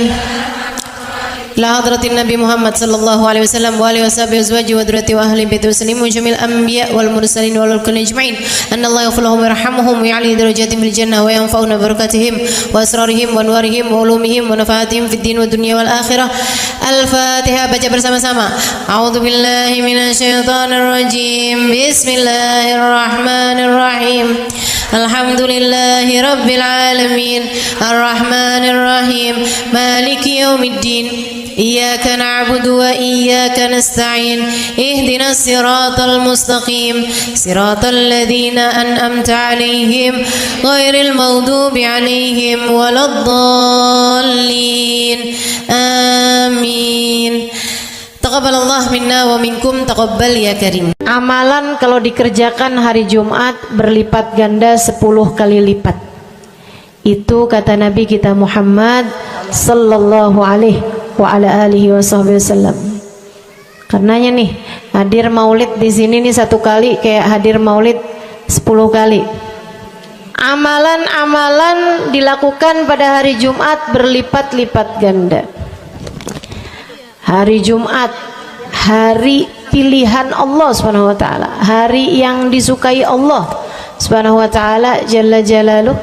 لحضرة النبي محمد صلى الله عليه وسلم وآله وصحبه وأزواجه وذريته وأهل بيته وسلم وجميع الأنبياء والمرسلين والكل أجمعين أن الله يغفر لهم ويرحمهم ويعلي درجاتهم في الجنة وينفعنا ببركاتهم وأسرارهم وأنوارهم وعلومهم ونفعاتهم في الدين والدنيا والآخرة. الفاتحة. Baca bersama-sama. A'udzu billahi minasyaitonir rajim. Bismillahirrahmanirrahim. Alhamdulillahi rabbil alamin. Arrahmanir rahim. Maliki yaumiddin. Iyyaka na'budu wa iyyaka nasta'in. Ihdinas siratal mustaqim. Siratal ladzina an'amta 'alaihim ghairil maghdubi 'alaihim waladdallin. Amin. Taqabbalallah minna wa minkum, taqabbal ya karim. Amalan kalau dikerjakan hari Jumat berlipat ganda 10 kali lipat. Itu kata Nabi kita Muhammad sallallahu alaihi wa ala alihi wasallam. Karenanya nih, hadir maulid di sini nih 1 kali kayak hadir maulid 10 kali. Amalan-amalan dilakukan pada hari Jumat berlipat-lipat ganda. Hari Jumat, hari pilihan Allah Subhanahu wa taala, hari yang disukai Allah Subhanahu wa taala jalla jalaluh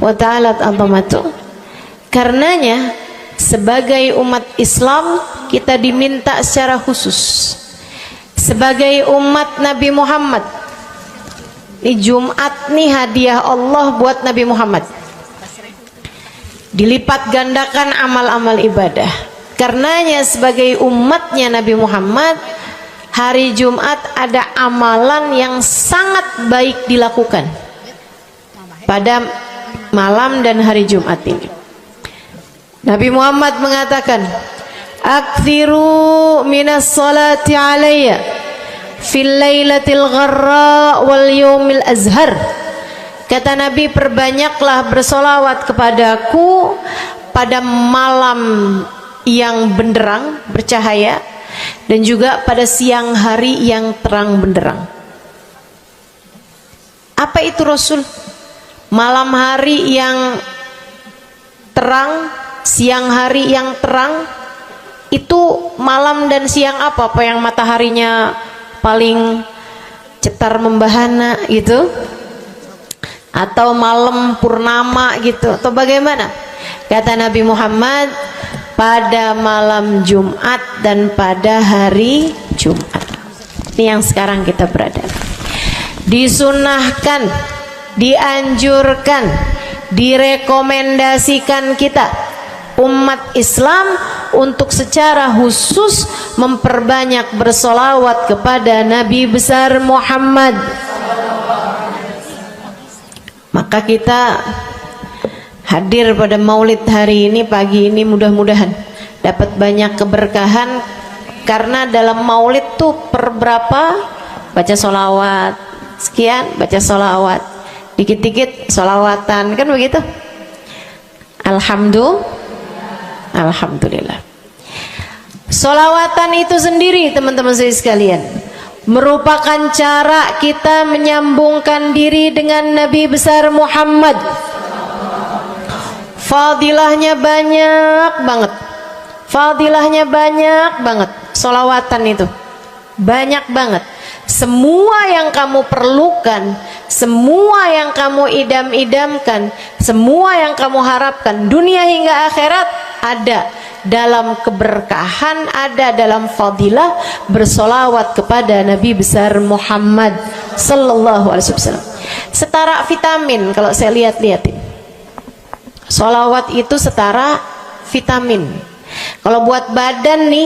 wa ta'alat azamatuh. Karenanya sebagai umat Islam kita diminta secara khusus sebagai umat Nabi Muhammad. Ini Jumat nih hadiah Allah buat Nabi Muhammad. Dilipat gandakan amal-amal ibadah. Karenanya sebagai umatnya Nabi Muhammad, hari Jumat ada amalan yang sangat baik dilakukan pada malam dan hari Jumat ini. Nabi Muhammad mengatakan, "Aktsiru minas salati alayya fil lailatil gharra wal yaumil azhar." Kata Nabi, perbanyaklah bersolawat kepadaku pada malam yang benderang, bercahaya, dan juga pada siang hari yang terang benderang. Apa itu Rasul? Malam hari yang terang, siang hari yang terang. Itu malam dan siang apa? Apa yang mataharinya paling cetar membahana gitu? Atau malam purnama gitu? Atau bagaimana? Kata Nabi Muhammad, pada malam Jumat dan pada hari Jumat. Ini yang sekarang kita berada. Disunahkan, dianjurkan, direkomendasikan kita umat Islam untuk secara khusus memperbanyak bersolawat kepada Nabi besar Muhammad. Maka kita hadir pada maulid hari ini, pagi ini, mudah-mudahan dapat banyak keberkahan. Karena dalam maulid tuh per berapa baca solawat, sekian baca solawat, dikit-dikit solawatan, kan begitu. Alhamdulillah. Solawatan itu sendiri teman-teman saya sekalian merupakan cara kita menyambungkan diri dengan Nabi besar Muhammad. Fadilahnya banyak banget. Fadilahnya banyak banget. Solawatan itu banyak banget. Semua yang kamu perlukan, semua yang kamu idam-idamkan, semua yang kamu harapkan dunia hingga akhirat ada dalam keberkahan, ada dalam fadilah bersolawat kepada Nabi besar Muhammad sallallahu alaihi wasallam. Setara vitamin kalau saya lihat-lihatin. Solawat itu setara vitamin. Kalau buat badan nih,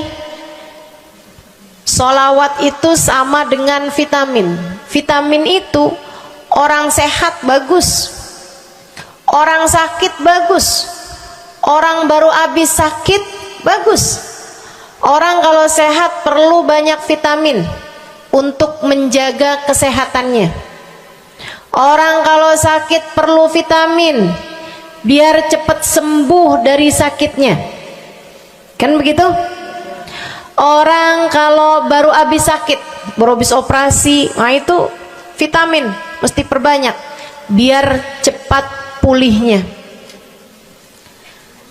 solawat itu sama dengan vitamin. Vitamin itu orang sehat bagus, orang sakit bagus, orang baru habis sakit bagus. Orang kalau sehat perlu banyak vitamin untuk menjaga kesehatannya. Orang kalau sakit perlu vitamin biar cepat sembuh dari sakitnya, kan begitu? Orang kalau baru habis sakit, baru habis operasi, nah itu vitamin mesti perbanyak biar cepat pulihnya.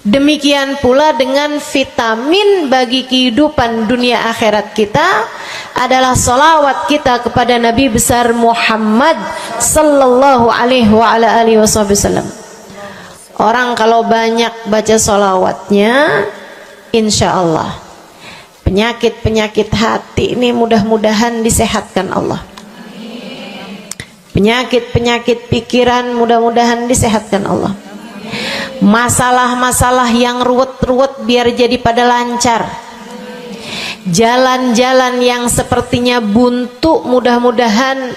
Demikian pula dengan vitamin bagi kehidupan dunia akhirat kita adalah salawat kita kepada Nabi besar Muhammad sallallahu alaihi wasallam. Orang kalau banyak baca salawatnya, insya Allah penyakit-penyakit hati ini mudah-mudahan disehatkan Allah. Penyakit-penyakit pikiran mudah-mudahan disehatkan Allah. Masalah-masalah yang ruwet-ruwet biar jadi pada lancar. Jalan-jalan yang sepertinya buntu mudah-mudahan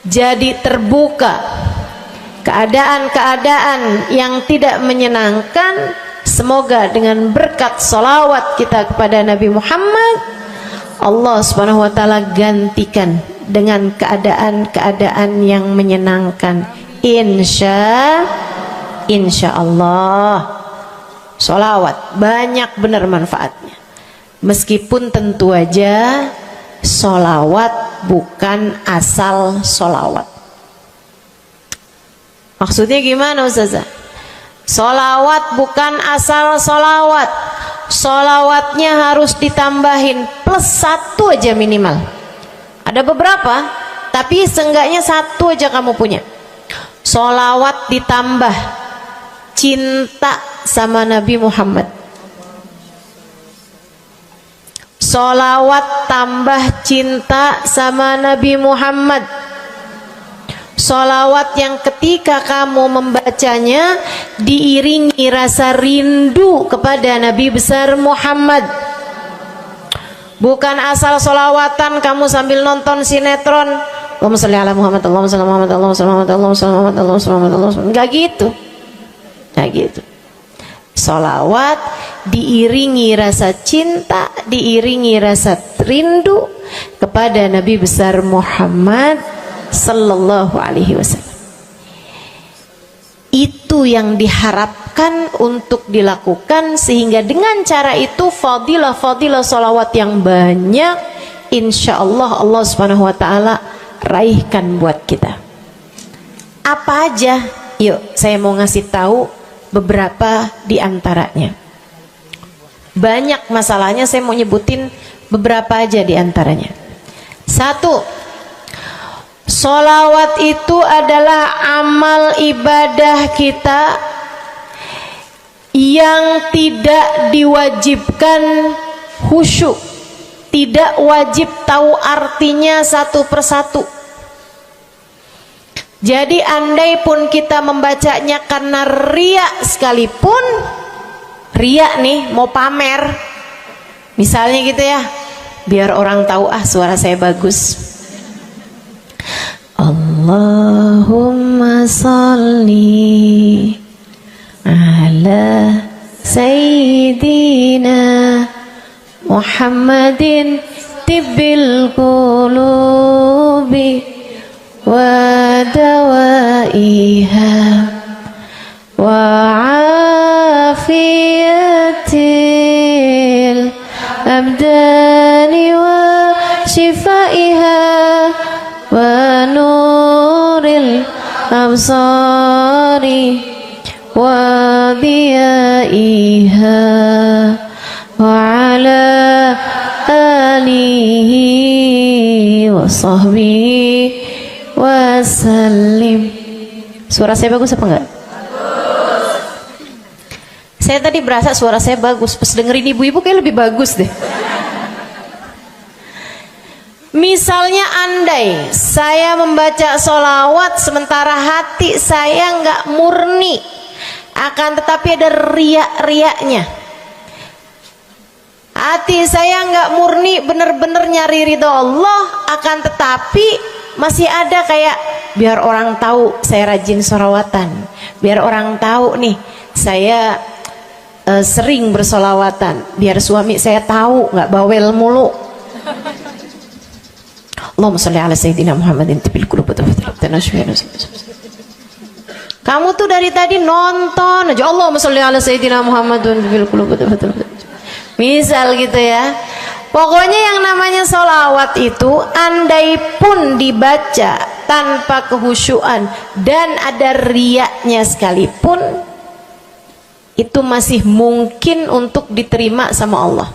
jadi terbuka. Keadaan-keadaan yang tidak menyenangkan, semoga dengan berkat salawat kita kepada Nabi Muhammad, Allah subhanahu wa ta'ala gantikan dengan keadaan-keadaan yang menyenangkan. Insya Allah. Sholawat banyak benar manfaatnya. Meskipun tentu aja sholawat bukan asal sholawat. Maksudnya gimana Ustazah? Sholawat bukan asal sholawat. Sholawatnya harus ditambahin plus 1 aja minimal. Ada beberapa, tapi seenggaknya 1 aja kamu punya. Sholawat ditambah cinta sama Nabi Muhammad. Sholawat tambah cinta sama Nabi Muhammad. Sholawat yang ketika kamu membacanya diiringi rasa rindu kepada Nabi besar Muhammad. Bukan asal sholawatan kamu sambil nonton sinetron, Allahumma sholli ala Muhammad, Allahumma sholli ala Muhammad, Allahumma sholli ala Muhammad, Allahumma sholli ala Muhammad, Allahumma sholli ala Muhammad. Enggak gitu. Nah gitu. Sholawat diiringi rasa cinta, diiringi rasa rindu kepada Nabi besar Muhammad sallallahu alaihi wasallam. Itu yang diharapkan untuk dilakukan, sehingga dengan cara itu fadilah-fadilah sholawat yang banyak insya Allah Allah subhanahu wa ta'ala raihkan buat kita. Apa aja? Yuk saya mau ngasih tahu beberapa di antaranya. Banyak masalahnya, saya mau nyebutin beberapa aja di antaranya. 1. Sholawat itu adalah amal ibadah kita yang tidak diwajibkan khusyuk, tidak wajib tahu artinya satu persatu. Jadi andai pun kita membacanya karena riya sekalipun, riya nih mau pamer, misalnya gitu ya, biar orang tahu suara saya bagus. Allahumma sholli ala sayyidina Muhammadin tibbil qulubi wa dawaiha wa afiyatil abdani wa shifaiha wa nuril absari wa diyaiha wa ala alihi wa sahbihi wasallim. Suara saya bagus apa enggak? Bagus. Saya tadi berasa suara saya bagus, pas dengerin ibu-ibu kayak lebih bagus deh. Misalnya andai saya membaca sholawat sementara hati saya nggak murni, akan tetapi ada riak-riaknya. Hati saya nggak murni bener-bener nyari ridho Allah, akan tetapi masih ada kayak biar orang tahu saya rajin sholawatan, biar orang tahu nih saya sering bersolawatan, biar suami saya tahu nggak bawel mulu. Allahumma sholli ala sayyidina Muhammadin tibil qulub. Kamu tuh dari tadi nonton aja Allahumma sholli ala sayyidina Muhammadin tibil qulub. Misal gitu ya, Pokoknya yang namanya sholawat itu andai pun dibaca tanpa kehusyuan dan ada riyaknya sekalipun, itu masih mungkin untuk diterima sama Allah.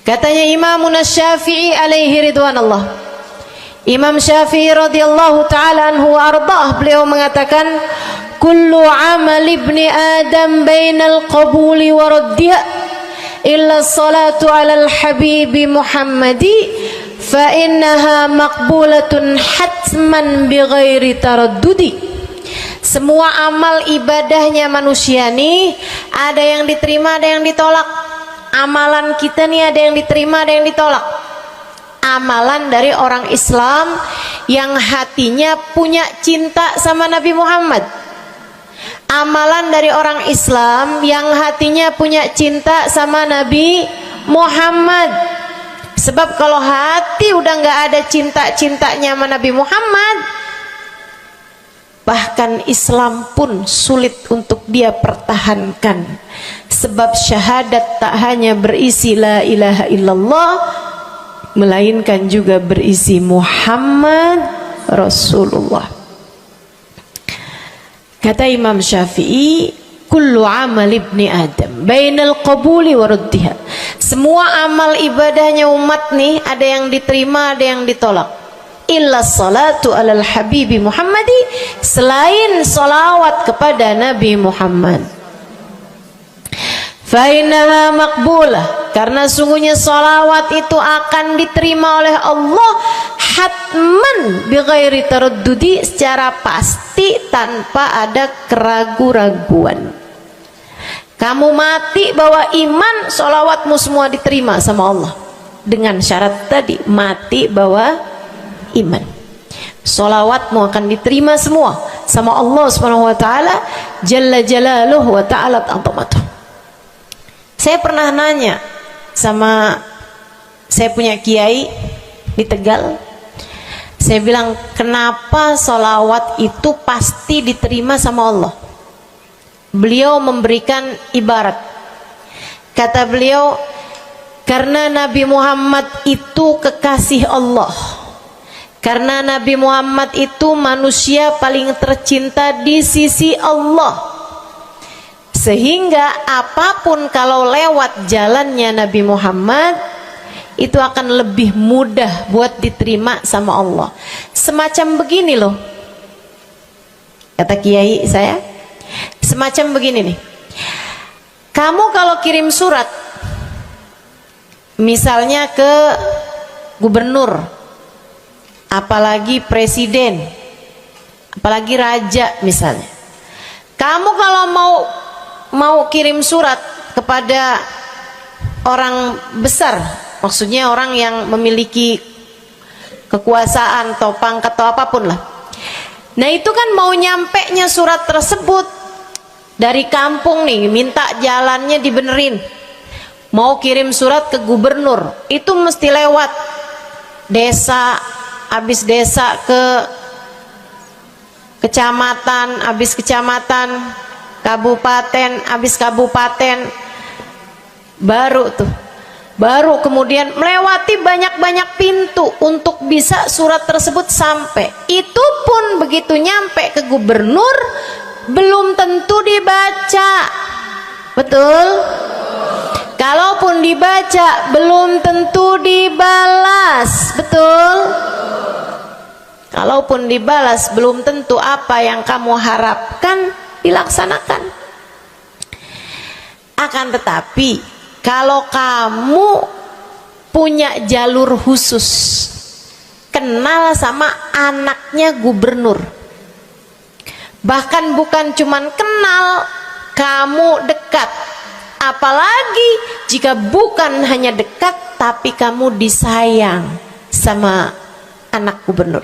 Katanya Imam Syafi'i alaihi ridwanallah, Imam Syafi'i radhiyallahu ta'ala anhu wa ardhah, beliau mengatakan kullu amal ibni adam bainal qabuli wa raddiha illa salatu ala al-habibi Muhammadi fa innaha maqbulatun hatman bighairi taraddudi. Semua amal ibadahnya manusia nih ada yang diterima, ada yang ditolak. Amalan kita nih ada yang diterima, ada yang ditolak. Amalan dari orang Islam yang hatinya punya cinta sama Nabi Muhammad, amalan dari orang Islam yang hatinya punya cinta sama Nabi Muhammad. Sebab kalau hati udah nggak ada cinta-cintanya sama Nabi Muhammad, bahkan Islam pun sulit untuk dia pertahankan. Sebab syahadat tak hanya berisi la ilaha illallah, melainkan juga berisi Muhammad Rasulullah. Kata Imam Syafi'i, kullu amal ibni adam bainal qabuli wa raddiha. Semua amal ibadahnya umat nih ada yang diterima, ada yang ditolak. Illa salatu alal habibi Muhammadi, selain salawat kepada Nabi Muhammad. Fa innaha maqbulah, karena sungguhnya salawat itu akan diterima oleh Allah hatman bighairi taraddudi, secara pasti tanpa ada keraguan-raguan. Kamu mati bawa iman, salawatmu semua diterima sama Allah. Dengan syarat tadi, mati bawa iman, salawatmu akan diterima semua sama Allah Subhanahu wa taala jalla jalaluhu wa ta'ala azamatuh. Saya pernah nanya sama, saya punya kiai di Tegal, saya bilang, kenapa sholawat itu pasti diterima sama Allah? Beliau memberikan ibarat, kata beliau, karena Nabi Muhammad itu kekasih Allah, karena Nabi Muhammad itu manusia paling tercinta di sisi Allah, sehingga apapun kalau lewat jalannya Nabi Muhammad itu akan lebih mudah buat diterima sama Allah. Semacam begini loh, kata kiai saya, semacam begini nih, kamu kalau kirim surat misalnya ke gubernur, apalagi presiden, apalagi raja misalnya, kamu kalau mau kirim surat kepada orang besar, maksudnya orang yang memiliki kekuasaan atau pangkat atau apapun lah, nah itu kan mau nyampenya surat tersebut dari kampung nih, minta jalannya dibenerin, mau kirim surat ke gubernur, itu mesti lewat desa, habis desa ke kecamatan, habis kecamatan, kabupaten, habis kabupaten, baru kemudian melewati banyak-banyak pintu untuk bisa surat tersebut sampai. Itu pun begitu nyampe ke gubernur belum tentu dibaca, betul? Kalaupun dibaca belum tentu dibalas, betul? Kalaupun dibalas belum tentu apa yang kamu harapkan dilaksanakan. Akan tetapi kalau kamu punya jalur khusus, kenal sama anaknya gubernur, bahkan bukan cuman kenal, kamu dekat, apalagi jika bukan hanya dekat tapi kamu disayang sama anak gubernur.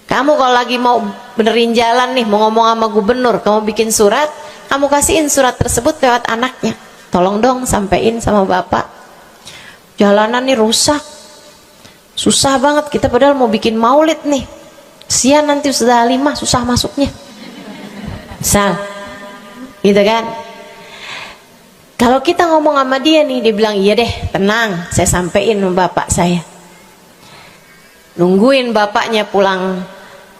Kamu kalau lagi mau benerin jalan nih, mau ngomong sama gubernur, kamu bikin surat, kamu kasihin surat tersebut lewat anaknya, tolong dong sampein sama bapak, jalanan nih rusak, susah banget, kita padahal mau bikin maulid nih, sian nanti sudah 5 susah masuknya, misal gitu kan. Kalau kita ngomong sama dia nih, dia bilang iya deh, tenang, saya sampein sama bapak saya. Nungguin bapaknya pulang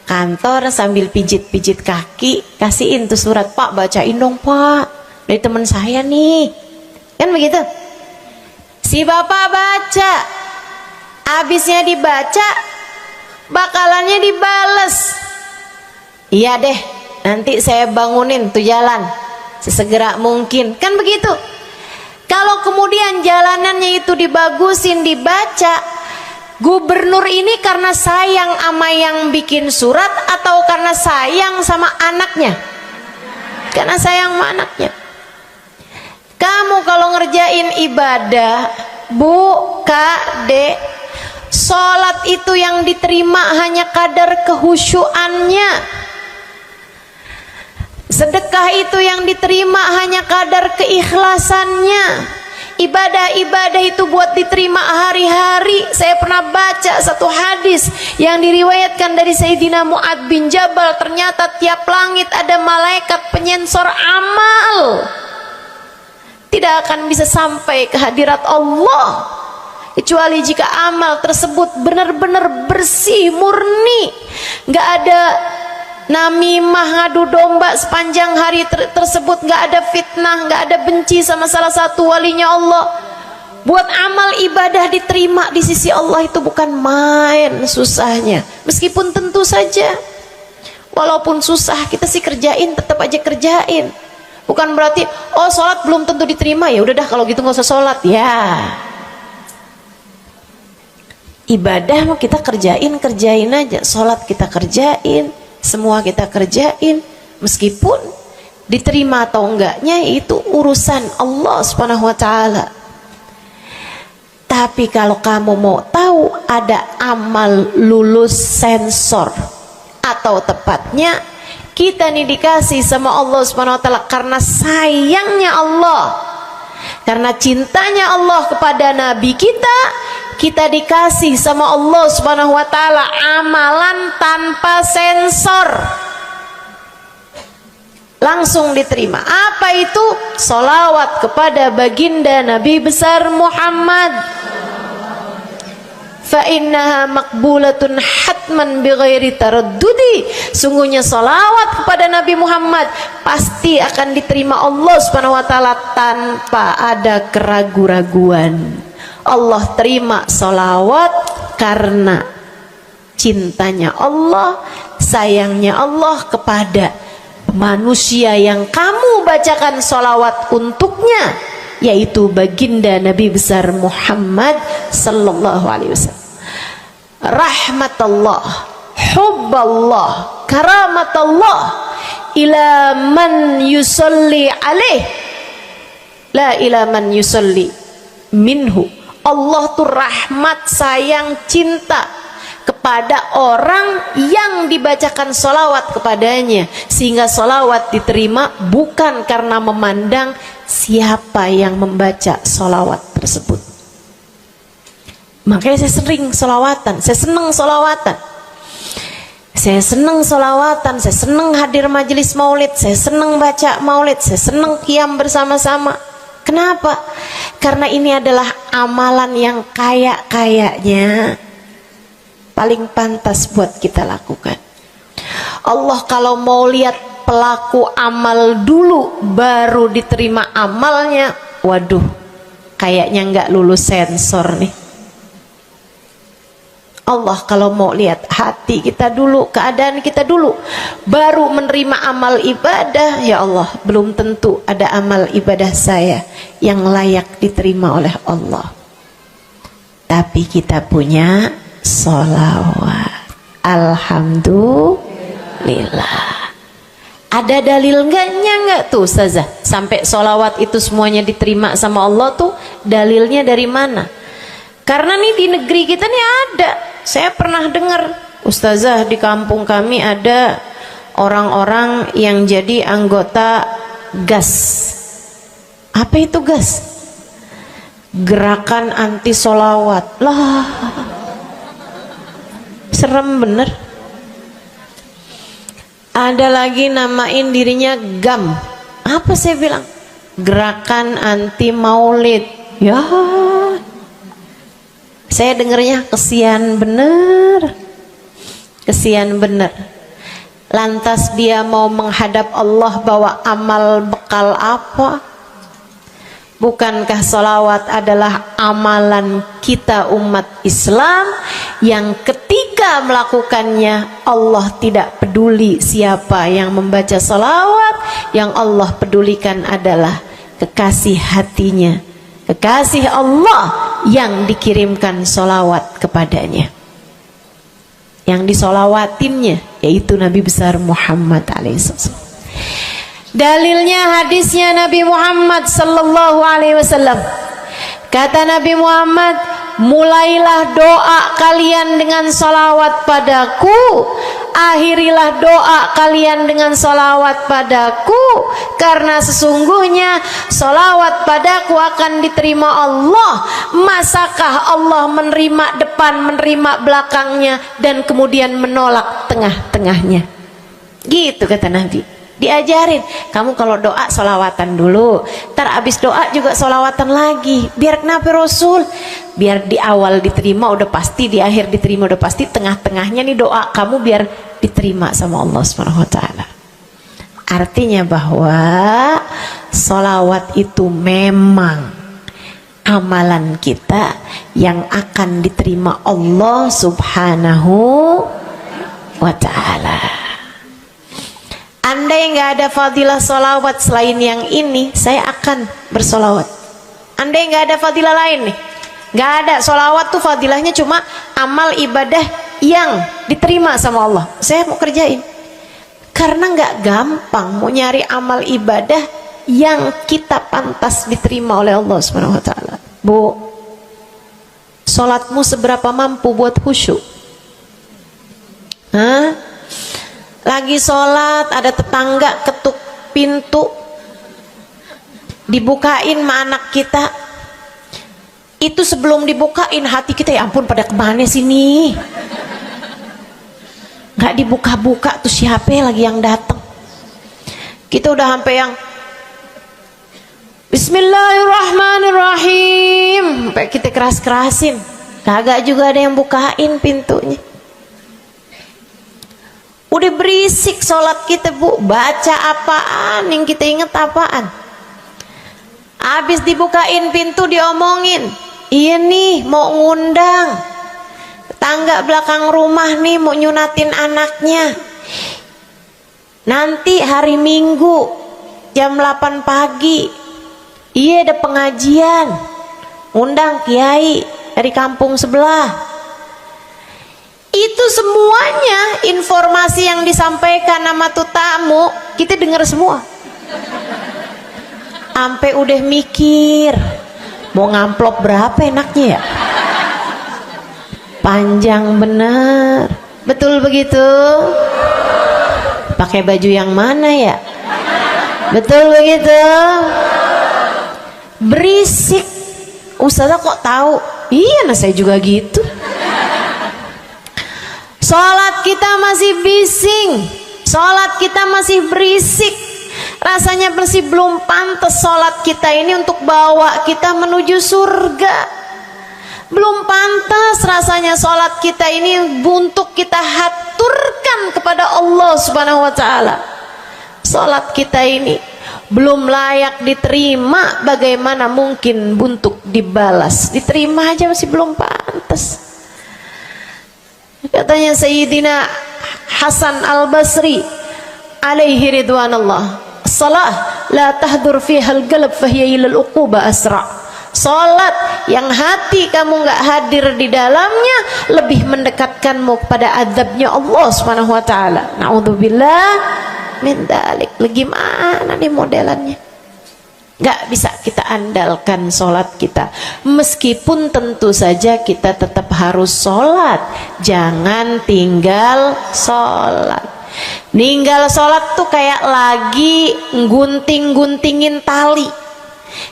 kantor sambil pijit-pijit kaki, kasihin tuh surat, Pak bacain dong Pak, dari teman saya nih, kan begitu. Si bapak baca, habisnya dibaca, bakalannya dibales, iya deh, nanti saya bangunin tuh jalan sesegera mungkin, kan begitu. Kalau kemudian jalanannya itu dibagusin, dibaca, gubernur ini karena sayang sama yang bikin surat atau karena sayang sama anaknya? Karena sayang sama anaknya. Kamu kalau ngerjain ibadah, Bu, Kak, Dek, sholat itu yang diterima hanya kadar kehusyuannya. Sedekah itu yang diterima hanya kadar keikhlasannya. Ibadah-ibadah itu buat diterima hari-hari. Saya pernah baca satu hadis yang diriwayatkan dari Sayyidina Mu'ad bin Jabal. Ternyata tiap langit ada malaikat penyensor amal, tidak akan bisa sampai ke hadirat Allah kecuali jika amal tersebut benar-benar bersih, murni, nggak ada namimah, ngadu domba sepanjang hari tersebut, nggak ada fitnah, nggak ada benci sama salah satu walinya Allah. Buat amal ibadah diterima di sisi Allah itu bukan main susahnya. Meskipun tentu saja walaupun susah, kita sih kerjain, tetap aja kerjain. Bukan berarti oh sholat belum tentu diterima, ya udah dah kalau gitu nggak usah sholat. Ya, ibadah mau kita kerjain aja, sholat kita kerjain, semua kita kerjain, meskipun diterima atau enggaknya itu urusan Allah Subhanahu wa taala. Tapi kalau kamu mau tahu, ada amal lulus sensor, atau tepatnya kita nih dikasih sama Allah Subhanahu wa taala karena sayangnya Allah, karena cintanya Allah kepada nabi kita, kita dikasih sama Allah Subhanahu wa taala amalan tanpa sensor, langsung diterima. Apa itu? Sholawat kepada baginda Nabi besar Muhammad. Fa innaha maqbulatun hatman bighairi taraddudi. Sungguhnya sholawat kepada Nabi Muhammad pasti akan diterima Allah Subhanahu wa taala tanpa ada keraguan-raguan. Allah terima sholawat karena cintanya Allah, sayangnya Allah kepada manusia yang kamu bacakan sholawat untuknya, yaitu baginda Nabi besar Muhammad sallallahu alaihi wasallam. Rahmatullah, hubballah, karamatullah ila man yusalli alaih, la ila man yusalli minhu. Allah tuh rahmat, sayang, cinta kepada orang yang dibacakan sholawat kepadanya, sehingga sholawat diterima bukan karena memandang siapa yang membaca sholawat tersebut. Makanya saya sering sholawatan, saya senang sholawatan, saya senang sholawatan, saya senang hadir majelis maulid, saya senang baca maulid, saya senang qiyam bersama-sama. Kenapa? Karena ini adalah amalan yang kayaknya paling pantas buat kita lakukan. Allah kalau mau lihat pelaku amal dulu baru diterima amalnya, waduh, kayaknya nggak lulus sensor nih. Allah kalau mau lihat hati kita dulu, keadaan kita dulu, baru menerima amal ibadah, ya Allah, belum tentu ada amal ibadah saya yang layak diterima oleh Allah. Tapi kita punya sholawat, alhamdulillah. Ada dalil enggak tuh Ustazah sampai sholawat itu semuanya diterima sama Allah tuh? Dalilnya dari mana? Karena nih di negeri kita nih ada, saya pernah dengar Ustazah, di kampung kami ada orang-orang yang jadi anggota GAS. Apa itu GAS? Gerakan anti sholawat. Lah, serem bener. Ada lagi namain dirinya GAM. Apa saya bilang? gerakan anti maulid. Ya, saya dengernya kesian bener, kesian bener. Lantas dia mau menghadap Allah bawa amal bekal apa? Bukankah sholawat adalah amalan kita umat Islam yang ketika melakukannya Allah tidak peduli siapa yang membaca sholawat, yang Allah pedulikan adalah kekasih hatinya, kekasih Allah yang dikirimkan sholawat kepadanya, yang disolawatinnya yaitu Nabi besar Muhammad alaihissalam. Dalilnya hadisnya Nabi Muhammad sallallahu alaihi wasallam. Kata Nabi Muhammad, mulailah doa kalian dengan salawat padaku, akhirilah doa kalian dengan salawat padaku, karena sesungguhnya salawat padaku akan diterima Allah. Masakah Allah menerima depan, menerima belakangnya, dan kemudian menolak tengah-tengahnya? Gitu kata Nabi. Diajarin, kamu kalau doa solawatan dulu, ntar abis doa juga solawatan lagi. Biar kenapa Rasul? Biar di awal diterima udah pasti, di akhir diterima udah pasti, tengah-tengahnya nih doa kamu biar diterima sama Allah SWT. Artinya bahwa solawat itu memang amalan kita yang akan diterima Allah Subhanahu wa ta'ala. Andai nggak ada fadilah solawat selain yang ini, saya akan bersolawat. Andai nggak ada fadilah lain nih, nggak ada solawat tuh fadilahnya cuma amal ibadah yang diterima sama Allah, saya mau kerjain. Karena nggak gampang mau nyari amal ibadah yang kita pantas diterima oleh Allah Subhanahu Wa Taala. Bu, solatmu seberapa mampu buat khusyuk? Hah? Lagi sholat ada tetangga ketuk pintu, dibukain sama anak kita. Itu sebelum dibukain hati kita, ya ampun pada kemana sini? Nggak dibuka-buka tuh siapa lagi yang datang? Kita udah sampai yang Bismillahirrahmanirrahim, sampai kita keras-kerasin, kagak juga ada yang bukain pintunya. Udah berisik sholat kita, Bu. Baca apaan, yang kita inget apaan? Habis dibukain pintu diomongin, iya nih mau ngundang tetangga belakang rumah nih, mau nyunatin anaknya. Nanti hari Minggu jam 8 pagi, iya ada pengajian, ngundang kiai dari kampung sebelah. Itu semuanya informasi yang disampaikan sama tuh tamu, kita dengar semua. Sampai udah mikir mau ngamplop berapa enaknya ya. Panjang bener. Betul begitu? Pakai baju yang mana ya? Betul begitu? Berisik. Ustazah kok tahu? Iya, nah saya juga gitu. Sholat kita masih bising, sholat kita masih berisik. Rasanya masih belum pantas sholat kita ini untuk bawa kita menuju surga. Belum pantas rasanya sholat kita ini untuk kita haturkan kepada Allah Subhanahu wa ta'ala. Sholat kita ini belum layak diterima, bagaimana mungkin untuk dibalas? Diterima aja masih belum pantas. Katanya Sayyidina Hasan Al-Basri alaihi ridwanullah, salah la tahdur fiha al-qalb fahiya ila al-uquba asra. Salat yang hati kamu nggak hadir di dalamnya lebih mendekatkanmu kepada azabnya Allah Subhanahu wa taala. Naudzubillah min dzalik. Gimana nih modelannya? Gak bisa kita andalkan sholat kita, meskipun tentu saja kita tetap harus sholat. Jangan tinggal sholat. Ninggal sholat tuh kayak lagi gunting-guntingin tali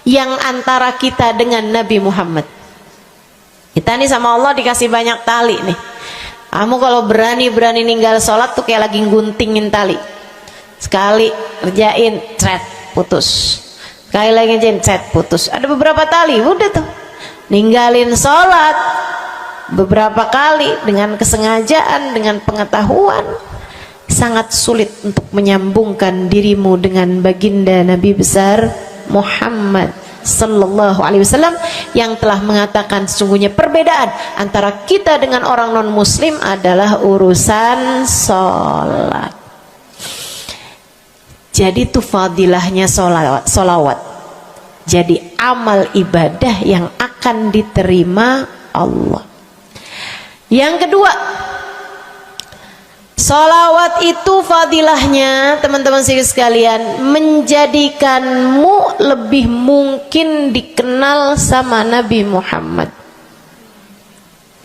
yang antara kita dengan Nabi Muhammad. Kita nih sama Allah dikasih banyak tali nih. Kamu kalau berani-berani ninggal sholat tuh kayak lagi guntingin tali. Sekali kerjain, cret, putus. Sekali lagi cencet putus. Ada beberapa tali, udah tuh. Ninggalin sholat beberapa kali dengan kesengajaan, dengan pengetahuan, sangat sulit untuk menyambungkan dirimu dengan baginda Nabi besar Muhammad sallallahu alaihi wasallam yang telah mengatakan sesungguhnya perbedaan antara kita dengan orang non muslim adalah urusan sholat. Jadi itu fadilahnya sholawat. Jadi amal ibadah yang akan diterima Allah. Yang kedua, sholawat itu fadilahnya teman-teman sekalian menjadikanmu lebih mungkin dikenal sama Nabi Muhammad.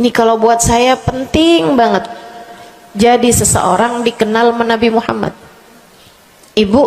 Ini kalau buat saya penting banget. Jadi seseorang dikenal sama Nabi Muhammad. Ibu,